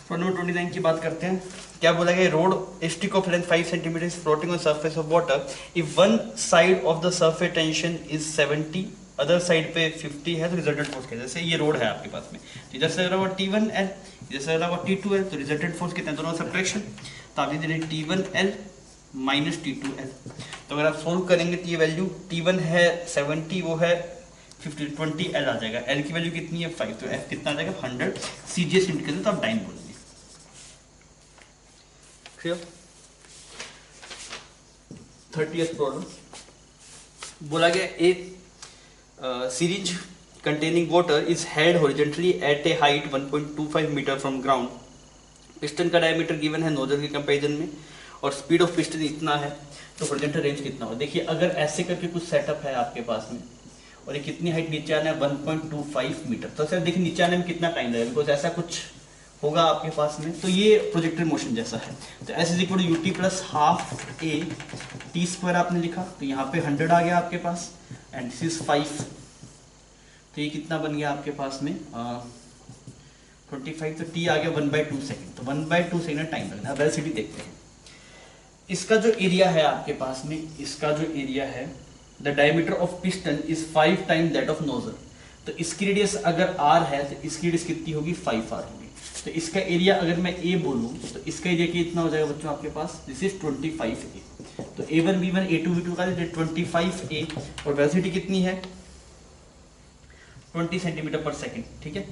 Speaker 1: प्रॉब्लम नंबर 29 की बात करते हैं। क्या बोला गया, road stick of length 5 centimetre is floating on surface of water, if one side of the surface tension is 70, other side पे 50 है, तो रिजल्टेंट फोर्स क्या है। जैसे ये रोड है आपके पास में, तो इधर से अगर T1L, इधर से अगर T2L, तो रिजल्टेंट फोर्स कितना है, दोनों सब्ट्रैक्शन, तो आप इधर T1L माइनस T2L। तो अगर आप सोल्व करेंगे तो ये वैल्यू T1 है 70, वो है 50, 20L आ जाएगा। L की वैल्यू कितनी है 5, तो F कितना आ जाएगा 100। CGS इंडिकेटर तो आप डाइन बोलेंगे, क्लियर। 30th प्रॉब्लम बोला गया, एक syringe containing water is held horizontally at a height 1.25 metre from ground। Piston का डायमीटर गिवन है नोजल के कंपैरिजन में, और स्पीड ऑफ पिस्टन इतना है, तो हॉरिजॉन्टल रेंज कितना हो। देखिए अगर ऐसे करके कुछ सेटअप है आपके पास में, और ये कितनी हाइट नीचे आना है 1.25 मीटर, तो सर देखिए नीचे आने में कितना टाइम लगेगा, बिकॉज ऐसा कुछ होगा आपके पास में, तो ये प्रोजेक्टेड मोशन जैसा है। तो S is equal to UT plus half A T square आपने लिखा, तो यहाँ पे 100 आ गया आपके पास, एंड दिस इज 5, तो ये कितना बन गया आपके पास में 25, तो T आ गया 1/2 सेकेंड, तो 1/2 सेकेंड टाइम लगना है। वेलोसिटी देखते हैं, इसका जो एरिया है आपके पास में, इसका जो एरिया है, the diameter of piston is 5 time that of nozzle. तो इसकी रेडियस अगर r है तो इसकी रेडियस कितनी होगी 5r होगी। तो इसका एरिया अगर मैं a बोलूं तो इसका एरिया कितना हो जाएगा बच्चों आपके पास, दिस इज 25a। तो a1 b1 a2 b2 का 25a और वेलोसिटी कितनी है 20 सेंटीमीटर पर सेकेंड, ठीक है,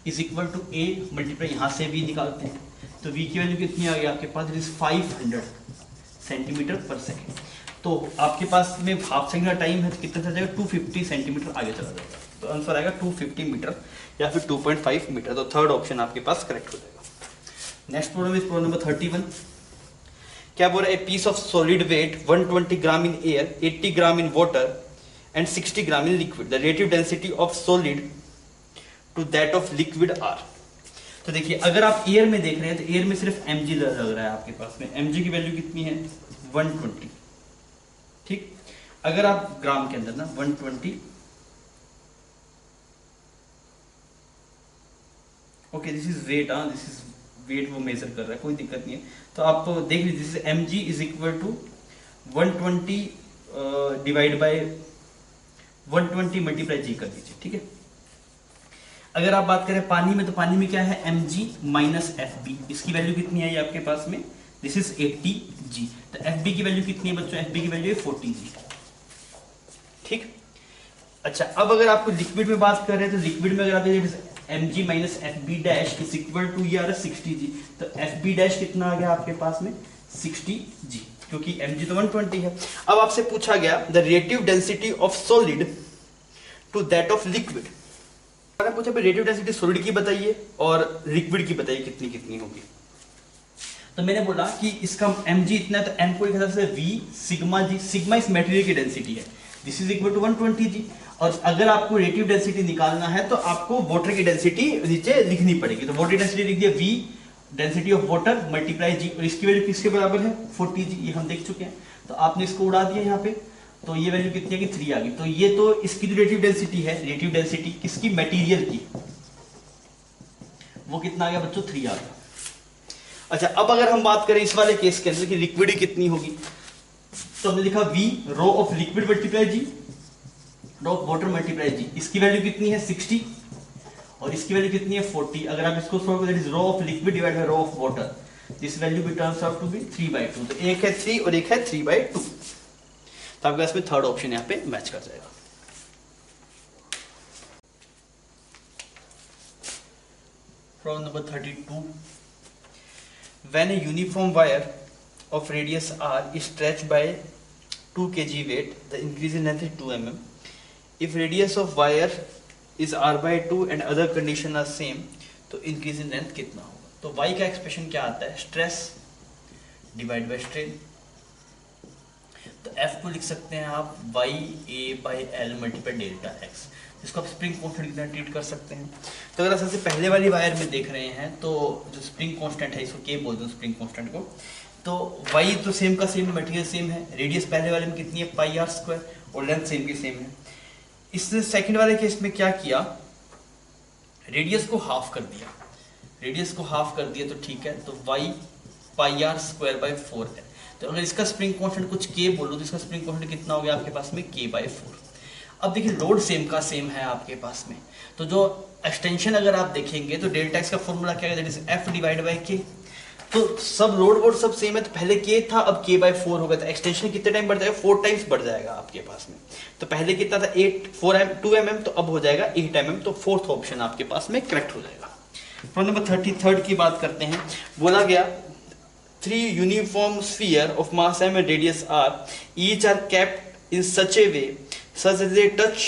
Speaker 1: is equal to a multiply यहाँ से v निकालते हैं तो v की वैल्यू कितनी आ गई आपके पास, it is 500 centimetre per second. तो आपके पास में हाफ सेकंड का टाइम है तो कितना चला जाएगा 250 सेंटीमीटर आगे चला जाएगा। तो आंसर आएगा 250 मीटर या फिर 2.5 मीटर। तो थर्ड ऑप्शन आपके पास करेक्ट हो जाएगा। Next problem is problem number 31। क्या बोल रहा है, a piece of solid weight 120 gram in air, 80 gram in water and 60 gram in liquid, the relative density of solid to that of liquid are. तो देखिए अगर आप एयर में देख रहे हैं तो एयर में सिर्फ mg लग रहा है आपके पास में, mg की वैल्यू कितनी है 120, ठीक। अगर आप ग्राम के अंदर ना 120, okay this is weight, this is weight वो मेजर कर रहा है, कोई दिक्कत नहीं है। तो आप देख लीजिए this mg is equal to 120 divide by 120 multiply g कर दीजिए, ठीक है। अगर आप बात करें पानी में तो पानी में क्या है mg माइनस fb, इसकी वैल्यू कितनी है ये आपके पास में, दिस इज 80g। तो fb की वैल्यू कितनी है बच्चों, fb की वैल्यू है 40g, ठीक। अच्छा अब अगर आपको लिक्विड में बात कर रहे हैं तो लिक्विड में अगर आप mg minus fb dash is equal to ये आ रहा है 60g। तो fb डैश कितना आ गया आपके पास में 60g, क्योंकि mg तो 120 है। अब आपसे पूछा गया the relative density of solid to that of liquid. मैंने पूछा रिलेटिव डेंसिटी सॉलिड की बताइए और लिक्विड की बताइए कितनी कितनी होगी। तो मैंने बोला कि इसका mg इतना है तो m को एक हिसाब से v सिग्मा g, सिग्मा इस मटेरियल की डेंसिटी है, this is equal to 120g। और अगर आपको रिलेटिव डेंसिटी निकालना है तो आपको वाटर की डेंसिटी नीचे लिखनी पड़ेगी। तो वाटर डेंसिटी लिख दिया v density of water multiply g, और इसकी वैल्यू किसके बराबर है 40g, ये हम देख चुके हैं। तो आपने इसको उड़ा दिया यहाँ पे, तो ये वैल्यू कितनी है कि 3 आ गई। तो ये तो इसकी जो रिलेटिव डेंसिटी है, रिलेटिव डेंसिटी किसकी, मटेरियल की, वो कितना आ गया बच्चों 3 आ गया। अच्छा अब अगर हम बात करें इस वाले केस के अंदर कि लिक्विड कितनी होगी, तो हमने लिखा v rho of liquid multiply g, rho of water multiply g, इसकी वैल्यू कितनी है 60 और इसकी वैल्यू कितनी है 40। अगर आप इसको सॉल्व करें, rho of liquid divide by rho of water, this value भी टर्न्स आउट टू बी 3/2। तो एक है 3 और एक है 3/2, तो आपके पास में थर्ड ऑप्शन यहाँ पे मैच कर जाएगा। Problem number 32। When a uniform wire of radius r is stretched by 2 kg weight, the increase in length is 2 mm. If radius of wire is r/2 and other condition are same, तो increase in length कितना होगा। तो y का expression क्या आता है, stress divide by strain. तो f को लिख सकते हैं आप YA/L मल्टीप्लाई डेल्टा x, इसको आप स्प्रिंग कांस्टेंट की तरह ट्रीट कर सकते हैं। तो अगर सबसे पहले वाली वायर में देख रहे हैं तो जो स्प्रिंग कांस्टेंट है, इसको के बोलते हैं स्प्रिंग कांस्टेंट को, तो y तो सेम का सेम, मटेरियल सेम है, रेडियस पहले वाले में कितनी है πr² और लेंथ सेम की सेम है। इसने सेकंड वाले केस में क्या किया, रेडियस को हाफ कर दिया, रेडियस को हाफ कर दिया तो ठीक है, तो y πr²/4 है। तो अगर इसका स्प्रिंग कांस्टेंट कुछ k बोलो तो इसका स्प्रिंग कांस्टेंट कितना हो गया आपके पास में k/4। अब देखिए लोड सेम का सेम है आपके पास में, तो जो एक्सटेंशन अगर आप देखेंगे तो डेल्टा एक्स का फॉर्मूला क्या है, that is f divide by k। तो सब लोड वोड सब सेम है, तो पहले k था अब k/4 होगा, तो एक्सटेंशन कितने टाइम बढ़ जाएगा, 4 टाइम्स बढ़ जाएगा आपके पास में। तो पहले कितना था 2 mm, तो अब हो जाएगा 8 mm। तो फोर्थ ऑप्शन आपके पास में करेक्ट हो जाएगा। प्रॉब्लम नंबर 33 की बात करते हैं। बोला गया 3 uniform sphere of mass m and radius r, each are kept in such a way such as they touch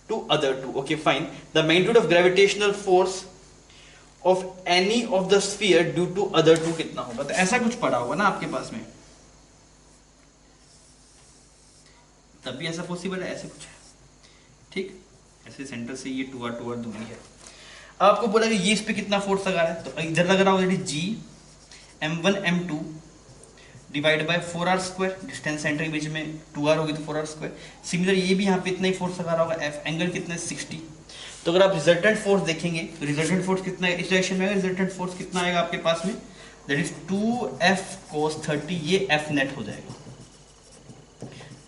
Speaker 1: to other two. Okay, fine. The magnitude of gravitational force of any of the sphere due to other two कितना होगा। तो ऐसा कुछ पढ़ा होगा ना आपके पास में, तब भी ऐसा पॉसिबल है, ऐसे कुछ है, ठीक। ऐसे सेंटर से ये 2r दूरी है। आपको बोला कि ये इस पे कितना फोर्स लगा रहा है, तो इधर लग रहा होगा g m1 m2 divide by 4r², distance centre के बीच में 2r होगी तो 4r²। सिमिलर ये भी यहाँ पे इतना ही फोर्स लगा रहा होगा, f एंगल कितना है 60। तो अगर आप रिजल्टेंट फोर्स देखेंगे तो रिजल्टेंट फोर्स कितना है, इस डायरेक्शन में रिजल्टेंट फोर्स कितना आएगा आपके पास में, दैट इज 2f cos 30, ये f नेट हो जाएगा।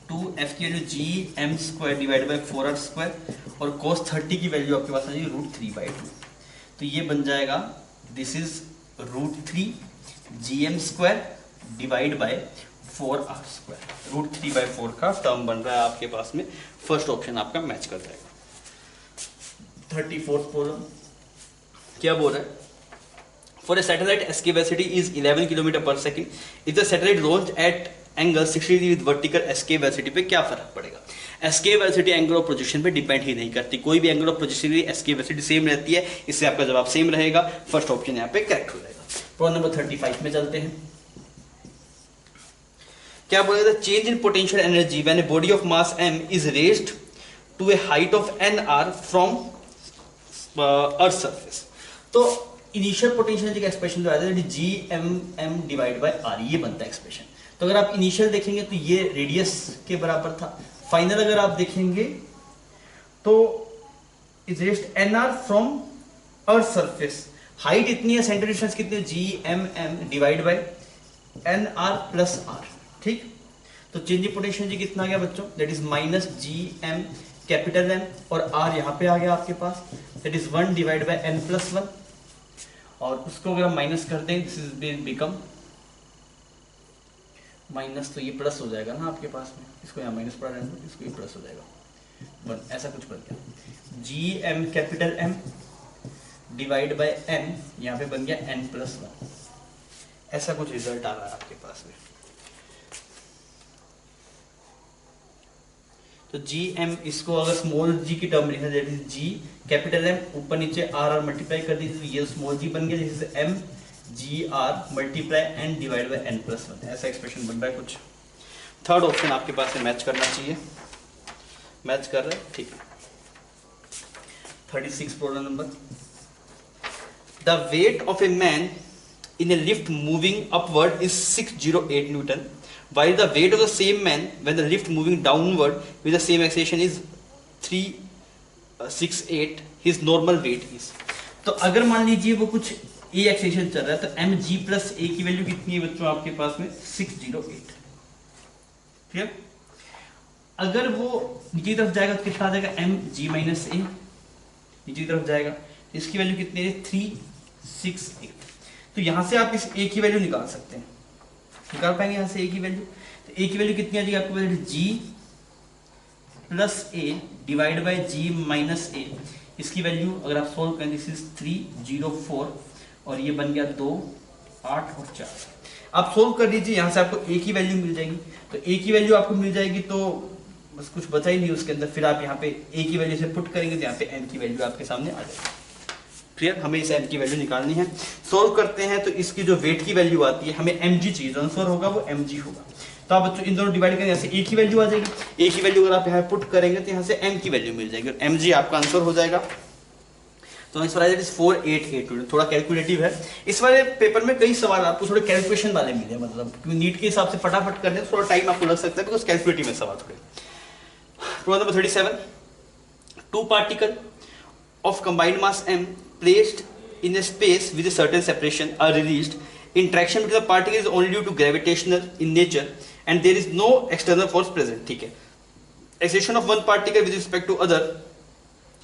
Speaker 1: 2f की value g m² divide by 4r² और cos 30 की वैल्यू आपके पास आ जाएगी √3/2। तो ये बन जाएगा this is √3 GM² divide by 4R²। √3/4 का टर्म बन रहा है आपके पास में। फर्स्ट ऑप्शन आपका मैच कर जाएगा। 34th प्रॉब्लम क्या बोल रहा है? For a satellite escape velocity is 11 km per second. If the satellite launched at angle 60 degree with vertical escape velocity पे क्या फर्क पड़ेगा? escape velocity angle of projection पे डिपेंड ही नहीं करती, कोई भी एंगल ऑफ प्रोजेक्शन की escape velocity सेम रहती है, इससे आपका जवाब सेम रहेगा। फर्स्ट ऑप्शन यहाँ पे करेक्ट हो जाएगा। प्रॉब्लम नंबर 35 में चलते हैं। क्या बोलेगा? Change in potential energy when a body of mass m is raised to a height of nr from earth surface. तो इनिशियल पोटेंशियल एनर्जी का एक्सप्रेशन जो आता है GM डिवाइड बाय r, ये बनता है एक्सप्रेशन। तो अगर आप इनिशियल देखेंगे तो ये रेडियस के बराबर था। फाइनल अगर आप देखेंगे तो is raised nr from earth surface, height इतनी है, सेंटर डिस्टेंस कितनी है GM divide by nr plus r। ठीक, तो चेंज इन पोटेंशियल एनर्जी कितना आ गया बच्चों? That is -GM capital M और R यहाँ पे आ गया आपके पास, that is 1 divide by n+1। और उसको अगर हम माइनस कर दें दिस इज बिकम माइनस, तो ये प्लस हो जाएगा ना आपके पास में, इसको यहाँ माइनस पड़ा रहने दो, इसको ये प्लस हो जाएगा 1, ऐसा कुछ बन गया। GM capital M divide by n, यहाँ पे बन गया n+1, ऐसा कुछ रिजल्ट आ रहा है आपके पास में। तो GM इसको अगर स्मॉल g की टर्म लिखा जाए, G कैपिटल M ऊपर नीचे R मल्टीप्लाई कर दीजिए, तो ये स्मॉल g बन गया, जैसे M GR multiply n divide by n+1, ऐसा एक्सप्रेशन बन रहा है कुछ। थर्ड ऑप्शन आपके पास से मैच करना चाहिए, मैच कर रहा है, ठीक है। 36 problem number. The weight of a man in a lift moving upward is 608 Newton, while the weight of the same man when the lift moving downward with the same acceleration is 368, his normal weight is। तो अगर मान लीजिए वो कुछ a acceleration चल रहा है तो mg प्लस a की वैल्यू कितनी है बच्चों आपके पास में? 608। ठीक है, अगर वो नीचे की तरफ जाएगा तो कितना आ जाएगा? mg माइनस a, नीचे की तरफ जाएगा तो इसकी वैल्यू कितनी है? 368। तो यहां से आप इस a की वैल्यू निकाल सकते हैं, निकाल पाएंगे यहां से a की वैल्यू? तो a की वैल्यू कितनी आ जाएगी आपको? g plus a divide by g minus a, इसकी वैल्यू अगर आप सोल्व करें दिस इज 304 और ये बन गया 2, 8 और 4। आप सोल्व कर लीजिए, यहां से आपको a की वैल्यू मिल जाएगी। तो a की वैल्यू आपको मिल जाएगी तो बस कुछ बचा ही नहीं उसके अंदर, फिर आप यहाँ पे a की वैल्यू से पुट करेंगे तो यहाँ पे m की वैल्यू आपके सामने आ जाएगी। क्लियर, हमें इस m की वैल्यू निकालनी है। सोल्व करते हैं तो इसकी जो वेट की वैल्यू आती है हमें mg चाहिए, जो आंसर होगा वो mg होगा। तो आप बच्चों इन दोनों डिवाइड करें, यहाँ से a की वैल्यू आ जाएगी, a की वैल्यू अगर आप यहाँ पुट करेंगे तो यहाँ से m की वैल्यू मिल जाएगी और mg आपका आंसर हो जाएगा। तो इस वाले 4882, थोड़ा कैलकुलेटिव है। इस वाले पेपर में कई सवाल आपको थोड़े कैलकुलेशन वाले मिले, मतलब नीट के हिसाब से फटाफट करने तो थोड़ा टाइम आपको लग सकता है बिकॉज कैलकुलेटिव में सवाल थोड़े। Problem number 37, two particle of combined mass m placed in a space with a certain separation are released. Interaction between the particles is only due to gravitational in nature and there is no external force present। ठीक है, acceleration of one particle with respect to other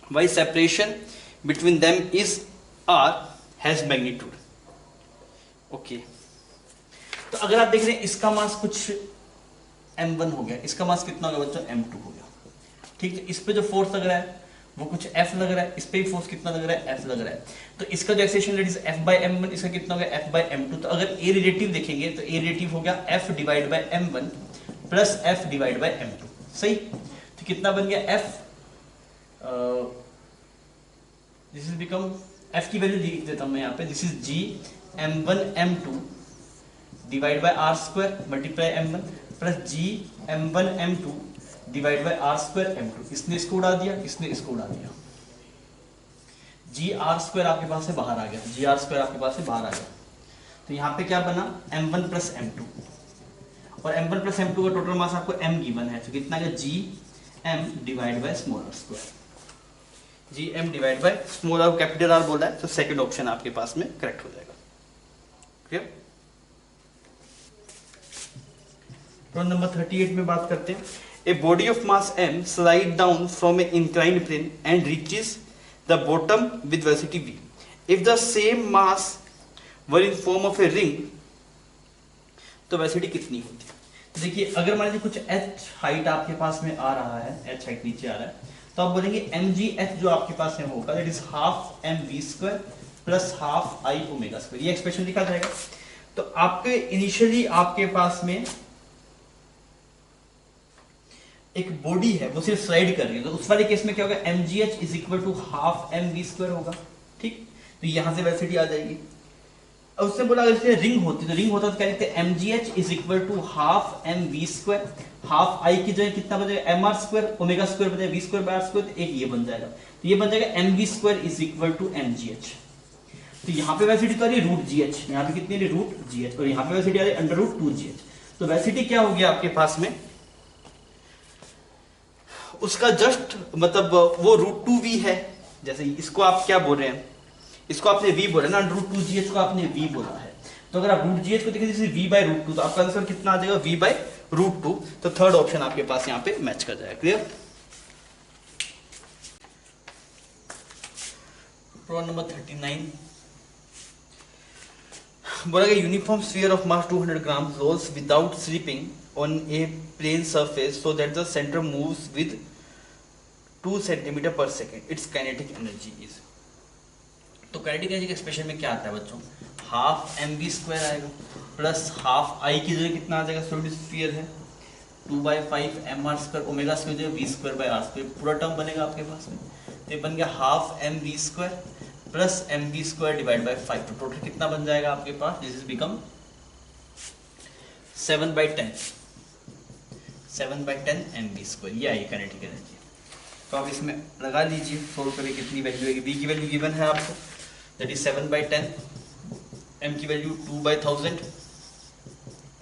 Speaker 1: while separation between them is r has magnitude। Okay, तो अगर आप देख रहे हैं इसका मास कुछ m1 हो गया, इसका मास कितना होगा बच्चों? m2 हो गया। ठीक है, इस पे जो फोर्स लग रहा है वो कुछ F लग रहा है, इस पे भी फोर्स कितना लग रहा है? F लग रहा है। तो इसका जो एक्सेलेरेशन रेट इज F/m1, इसका कितना हो गया? F/m2। तो अगर A रिलेटिव देखेंगे तो A रिलेटिव हो गया F divide by m1 plus F divide by m2। सही, तो कितना बन गया? F this is become, F की वैल्यू लिख देता हूं मैं यहाँ पे, this is G m1 m2 divide by r² multiply m1 plus G m1 m2 divide by r² m2। इसने इसको उड़ा दिया, इसने इसको उड़ा दिया, gr² आपके पास से बाहर आ गया, gr² आपके पास से बाहर आ गया। तो यहाँ पे क्या बना? m1 प्लस m2, और m1 प्लस m2 का टोटल मास आपको m गिवन है, तो कितना गया? gm divide by small r², gm divide by small r, capital R बोला है, तो सेकंड ऑप्शन आपके पास में करेक्ट हो जाएगा। क्लियर। प्रॉब्लम नंबर 38 में बात करते हैं। A body of mass m slide down from an inclined plane and reaches the bottom with velocity v. If the same mass were in form of a ring, तो velocity कितनी होती है? देखिए अगर मान लीजिए कुछ h हाइट आपके पास में आ रहा है, h हाइट नीचे आ रहा है, तो आप बोलेंगे mgh जो आपके पास में होगा that is half mv square plus half i omega square. ये एक्सप्रेशन लिखा जाएगा. तो आपके इनिशियली आपके पास में एक बॉडी है वो सिर्फ स्लाइड कर रही है, तो उस वाले केस में क्या होगा, mgh is equal to half mv square होगा. ठीक, तो यहां से वेलोसिटी आ जाएगी. अब उसने बोला अगर इसमें रिंग होती तो रिंग होता तो क्या लिखते हैं, mgh is equal to half mv square, half i की जगह कितना बचेगा mr स्क्वायर, ओमेगा स्क्वायर बचेगा v square by r square, तो एक ये बन जाएगा. तो ये बन जाएगा mv square is equal to mgh. तो यहाँ पे वेलोसिटी तो आ रही है रूट gh, यहाँ पे कितनी है रूट gh, और यहाँ पे वेलोसिटी आ रही है अंडर रूट 2gh. तो वेलोसिटी क्या हो गया आपके पास में, उसका जस्ट मतलब वो रूट 2v है. जैसे इसको आप क्या बोल रहे हैं, इसको आपने v बोला ना, रूट 2gh को आपने v बोला है. तो अगर आप रूट gh को देखें जैसे v बाय रूट 2, तो आपका आंसर कितना आ जाएगा v बाय रूट 2. तो थर्ड ऑप्शन आपके पास यहाँ पे मैच कर जाएगा. क्लियर. प्रॉब्लम नंबर 39 बोला गया uniform sphere of mass 200 gram rolls without slipping on a plane surface so that the centre moves with 2 centimetre per second. Its kinetic energy is. तो kinetic energy के expression में क्या आता है बच्चों, half mv square आएगा plus half i की जगह कितना आ जाएगा, सॉलिड स्फीयर है 2/5 mr स्क्वायर ओमेगा स्क्वायर जो v square by r square पूरा टर्म बनेगा आपके पास में. तो ये बन गया half mv square plus mv square divide by 5. तो टोटल कितना बन जाएगा आपके पास, this is become 7/10 mv square. ये आई काइनेटिक एनर्जी. तो आप इसमें लगा लीजिए, सोल्व करिए कितनी वैल्यू है. v की वैल्यू गिवन है आपको दैट इज 7/10, m की वैल्यू 2/1000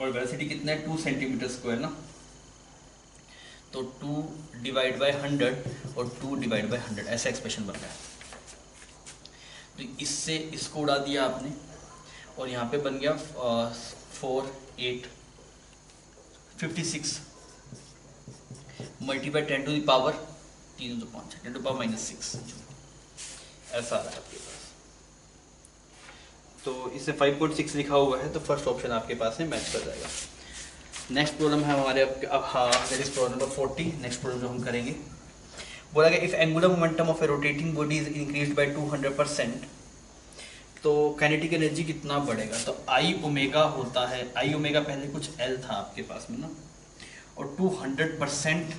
Speaker 1: और वेलोसिटी कितना है 2 सेंटीमीटर स्क्वायर ना. तो 2 डिवाइड बाय 100 और 2 डिवाइड बाय 100 ऐसा एक्सप्रेशन बन रहा है. तो इससे इसको उड़ा दिया आपने और यहाँ पे बन गया 4 8 56 मल्टीप्लाई 10 टू द पावर 3 तो 5 10 टू पावर -6 ऐसा आ रहा है आपके पास. तो इससे 5.6 लिखा हुआ है, तो फर्स्ट ऑप्शन आपके पास है मैच कर जाएगा. नेक्स्ट प्रॉब्लम है हमारे अब हाँ that is problem number 40. Next problem जो हम करेंगे बोला गया if angular momentum of A rotating body is increased by 200%, तो काइनेटिक एनर्जी कितना बढ़ेगा. तो आई ओमेगा होता है, आई ओमेगा पहले कुछ एल था आपके पास में ना, और 200%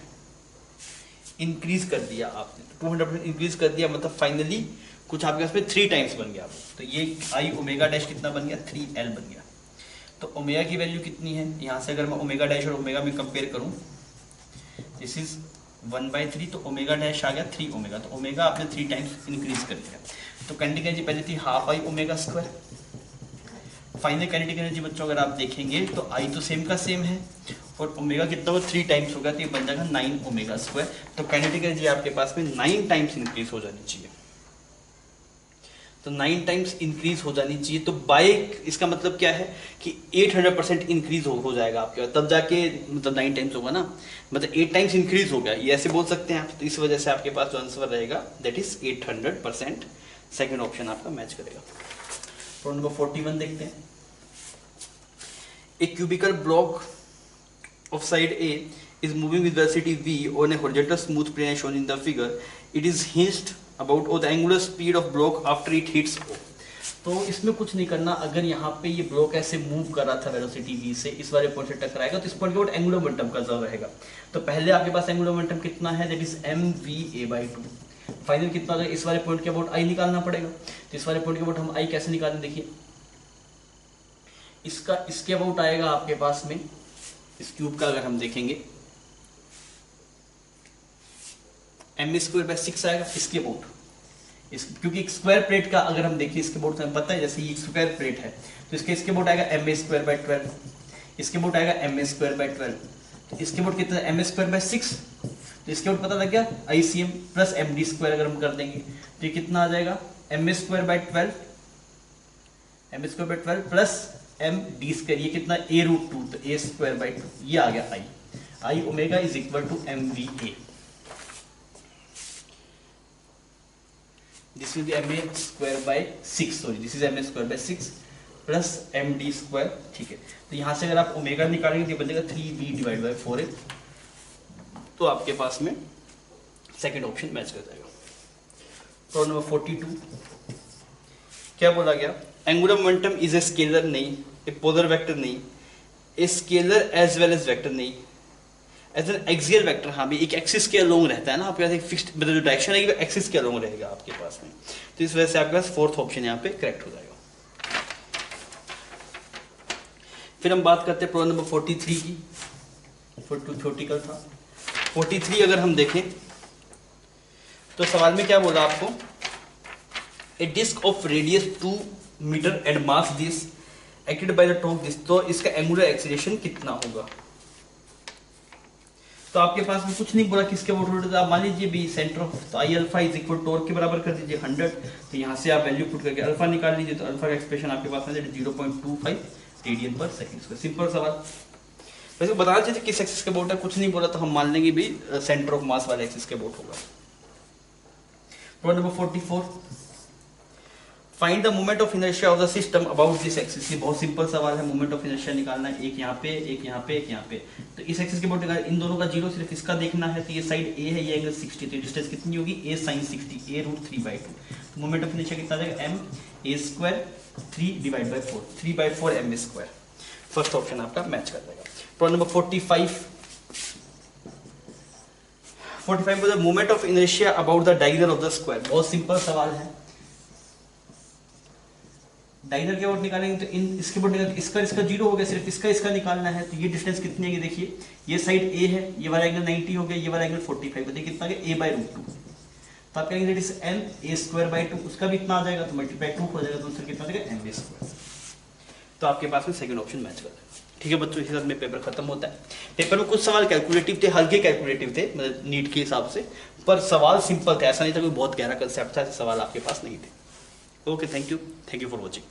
Speaker 1: इंक्रीज कर दिया आपने. 200% इंक्रीज कर दिया मतलब फाइनली कुछ आपके पास में 3 टाइम्स बन गया. तो ये आई ओमेगा डैश कितना बन गया 3l बन गया. तो ओमेगा की वैल्यू कितनी है, यहाँ से अगर मैं ओमेगा डैश और ओमेगा में कंपेयर करूँ, दिस इज 1/3, तो ओमेगा डैश आ गया 3 ओमेगा. तो ओमेगा आपने 3 टाइम्स इंक्रीज कर दिया. तो काइनेटिक एनर्जी पहले थी half I omega square. Final kinetic energy बच्चों अगर आप देखेंगे तो आई तो सेम का सेम है और ओमेगा कितना वो 3 टाइम्स होगा, तो ये बन जाएगा 9 ओमेगा स्क्वायर. तो काइनेटिक एनर्जी आपके पास में 9 टाइम्स इंक्रीज हो जानी चाहिए. तो 9 टाइम्स इंक्रीज हो जानी चाहिए. तो बाय इसका मतलब क्या है कि 800% इंक्रीज हो जाएगा आपके, तब जाके मतलब 9 टाइम्स होगा ना, मतलब 8 टाइम्स इंक्रीज हो गया, ये ऐसे बोल सकते हैं आप. तो इस वजह से आपके पास जो आंसर रहेगा दैट इज 800%. सेकेंड ऑप्शन आपका मैच करेगा. प्रॉब्लम नंबर 41 देखते हैं. A cubical block of side A is moving with velocity v on a horizontal smooth plane as shown in the figure. It is hinged about the angular speed of block after it hits O. तो इसमें कुछ नहीं करना. अगर यहाँ पे ये block ऐसे मूव कर रहा था वेलोसिटी v से, इस वाले पॉइंट से टकराएगा तो इस पॉइंट के ऊपर एंगुलर मोमेंटम का जरूर रहेगा. तो पहले आपके पास एंगुलर मोमेंटम कितना है, दैट इज mva/2. फाइनल कितना होगा, इस वाले पॉइंट के अबाउट आई निकालना पड़ेगा. तो इस वाले पॉइंट के अबाउट हम आई कैसे निकालें, देखिए इसका इसके अबाउट आएगा आपके पास में, इस क्यूब का अगर हम देखेंगे m²/6 आएगा इसके अबाउट. इस क्योंकि एक स्क्वायर प्लेट का अगर हम देखिए इसके अबाउट हमें पता है, जैसे ये स्क्वायर प्लेट है तो इसके अबाउट आएगा ma²/12, इसके अबाउट आएगा ma²/12. तो इसके अबाउट कितना है ma²/6. तो इसके अबाउट पता लग गया ICM प्लस md² अगर हम कर देंगे तो ये कितना आ जाएगा ma²/12 प्लस md², ये कितना a√2, तो a²/2 ये आ गया I. I omega is equal to M V A, this will be M A square by 6, sorry this is M A square by 6 plus M D square, ठीक है। तो यहाँ से अगर आप ओमेगा निकालेंगे तो बनेगा 3b डिवाइड बाय 4a, तो आपके पास में सेकंड ऑप्शन मैच कर जाएगा। प्रॉब्लम नंबर 42, क्या बोला गया, angular momentum is a scalar नहीं, ए पोलर वेक्टर नहीं, a scalar as well as vector नहीं, एज एन एक्सियल वेक्टर, हाँ भी एक एक्सिस के अलोंग रहता है ना आपके पास, एक फिक्स्ड मतलब जो डायरेक्शन है वो एक्सिस के अलोंग रहेगा आपके पास में, तो इस वजह से आपके पास फोर्थ ऑप्शन यहाँ पे करेक्ट हो जाएगा। फिर हम बात करते हैं प्रॉब्लम नंबर 43 की, 42 थ्योरेटिकल था। 43 अगर हम देखें तो सवाल में क्या बोला आपको, a disc of radius 2 metre and mass this acted by the torque this, तो इसका एंगुलर एक्सीलरेशन कितना होगा। तो आपके पास में कुछ नहीं बोला किसके अबाउट, आप मान लीजिए भी सेंटर ऑफ, तो आई अल्फा इज इक्वल टॉर्क के बराबर कर दीजिए 100, तो यहाँ से आप वैल्यू पुट करके अल्फा निकाल लीजिए, तो अल्फा का एक्सप्रेशन आपके पास में 0.25 रेडियन पर सेकंड। सिंपल सवाल, वैसे बताना चाहिए किस एक्सिस के अबाउट है, कुछ नहीं बोला तो हम मान लेंगे भी सेंटर ऑफ मास वाले एक्सिस के अबाउट होगा। Problem number 44, find the moment of inertia of the system about this axis. ये बहुत सिंपल सवाल है, मोमेंट ऑफ इनर्शिया निकालना है, एक यहाँ पे एक यहाँ पे एक यहाँ पे, तो इस एक्सिस के अबाउट निकालना, इन दोनों का जीरो, सिर्फ इसका देखना है, तो ये साइड ए है, ये एंगल 60, तो डिस्टेंस कितनी होगी a sin 60, a √3/2, तो मोमेंट ऑफ इनर्शिया कितना आ जाएगा m a square 3 divide by 4, 3/4 m square, first option आपका मैच कर जाएगा। प्रॉब्लम नंबर 45 बोला moment of inertia about the diagonal of the square, बहुत सिंपल सवाल है। डायगोनल के अबाउट निकालेंगे तो इन इसके अबाउट निकालेंगे, इसका जीरो हो गया, सिर्फ इसका निकालना है, तो ये डिस्टेंस कितनी है, ये देखिए, ये साइड a है, ये वाला एंगल 90 हो गया, ये वाला एंगल 45, देखिए कितना आ गया a/√2, तो आप कहेंगे that is m a square by 2, उसका भी इतना आ जाएगा, तो मल्टीप्लाई 2 हो जाएगा, तो आंसर कितना आ जाएगा m a स्क्वायर, तो आपके पास में सेकंड ऑप्शन मैच कर जाएगा। ठीक है बच्चों, इसी साथ में पेपर खत्म होता है। पेपर में कुछ सवाल कैलकुलेटिव थे, हल्के कैलकुलेटिव थे, मतलब नीट के हिसाब से, पर सवाल सिंपल थे, ऐसा नहीं था कोई बहुत गहरा कंसेप्ट था, ऐसे सवाल आपके पास नहीं थे। Okay, thank you for watching.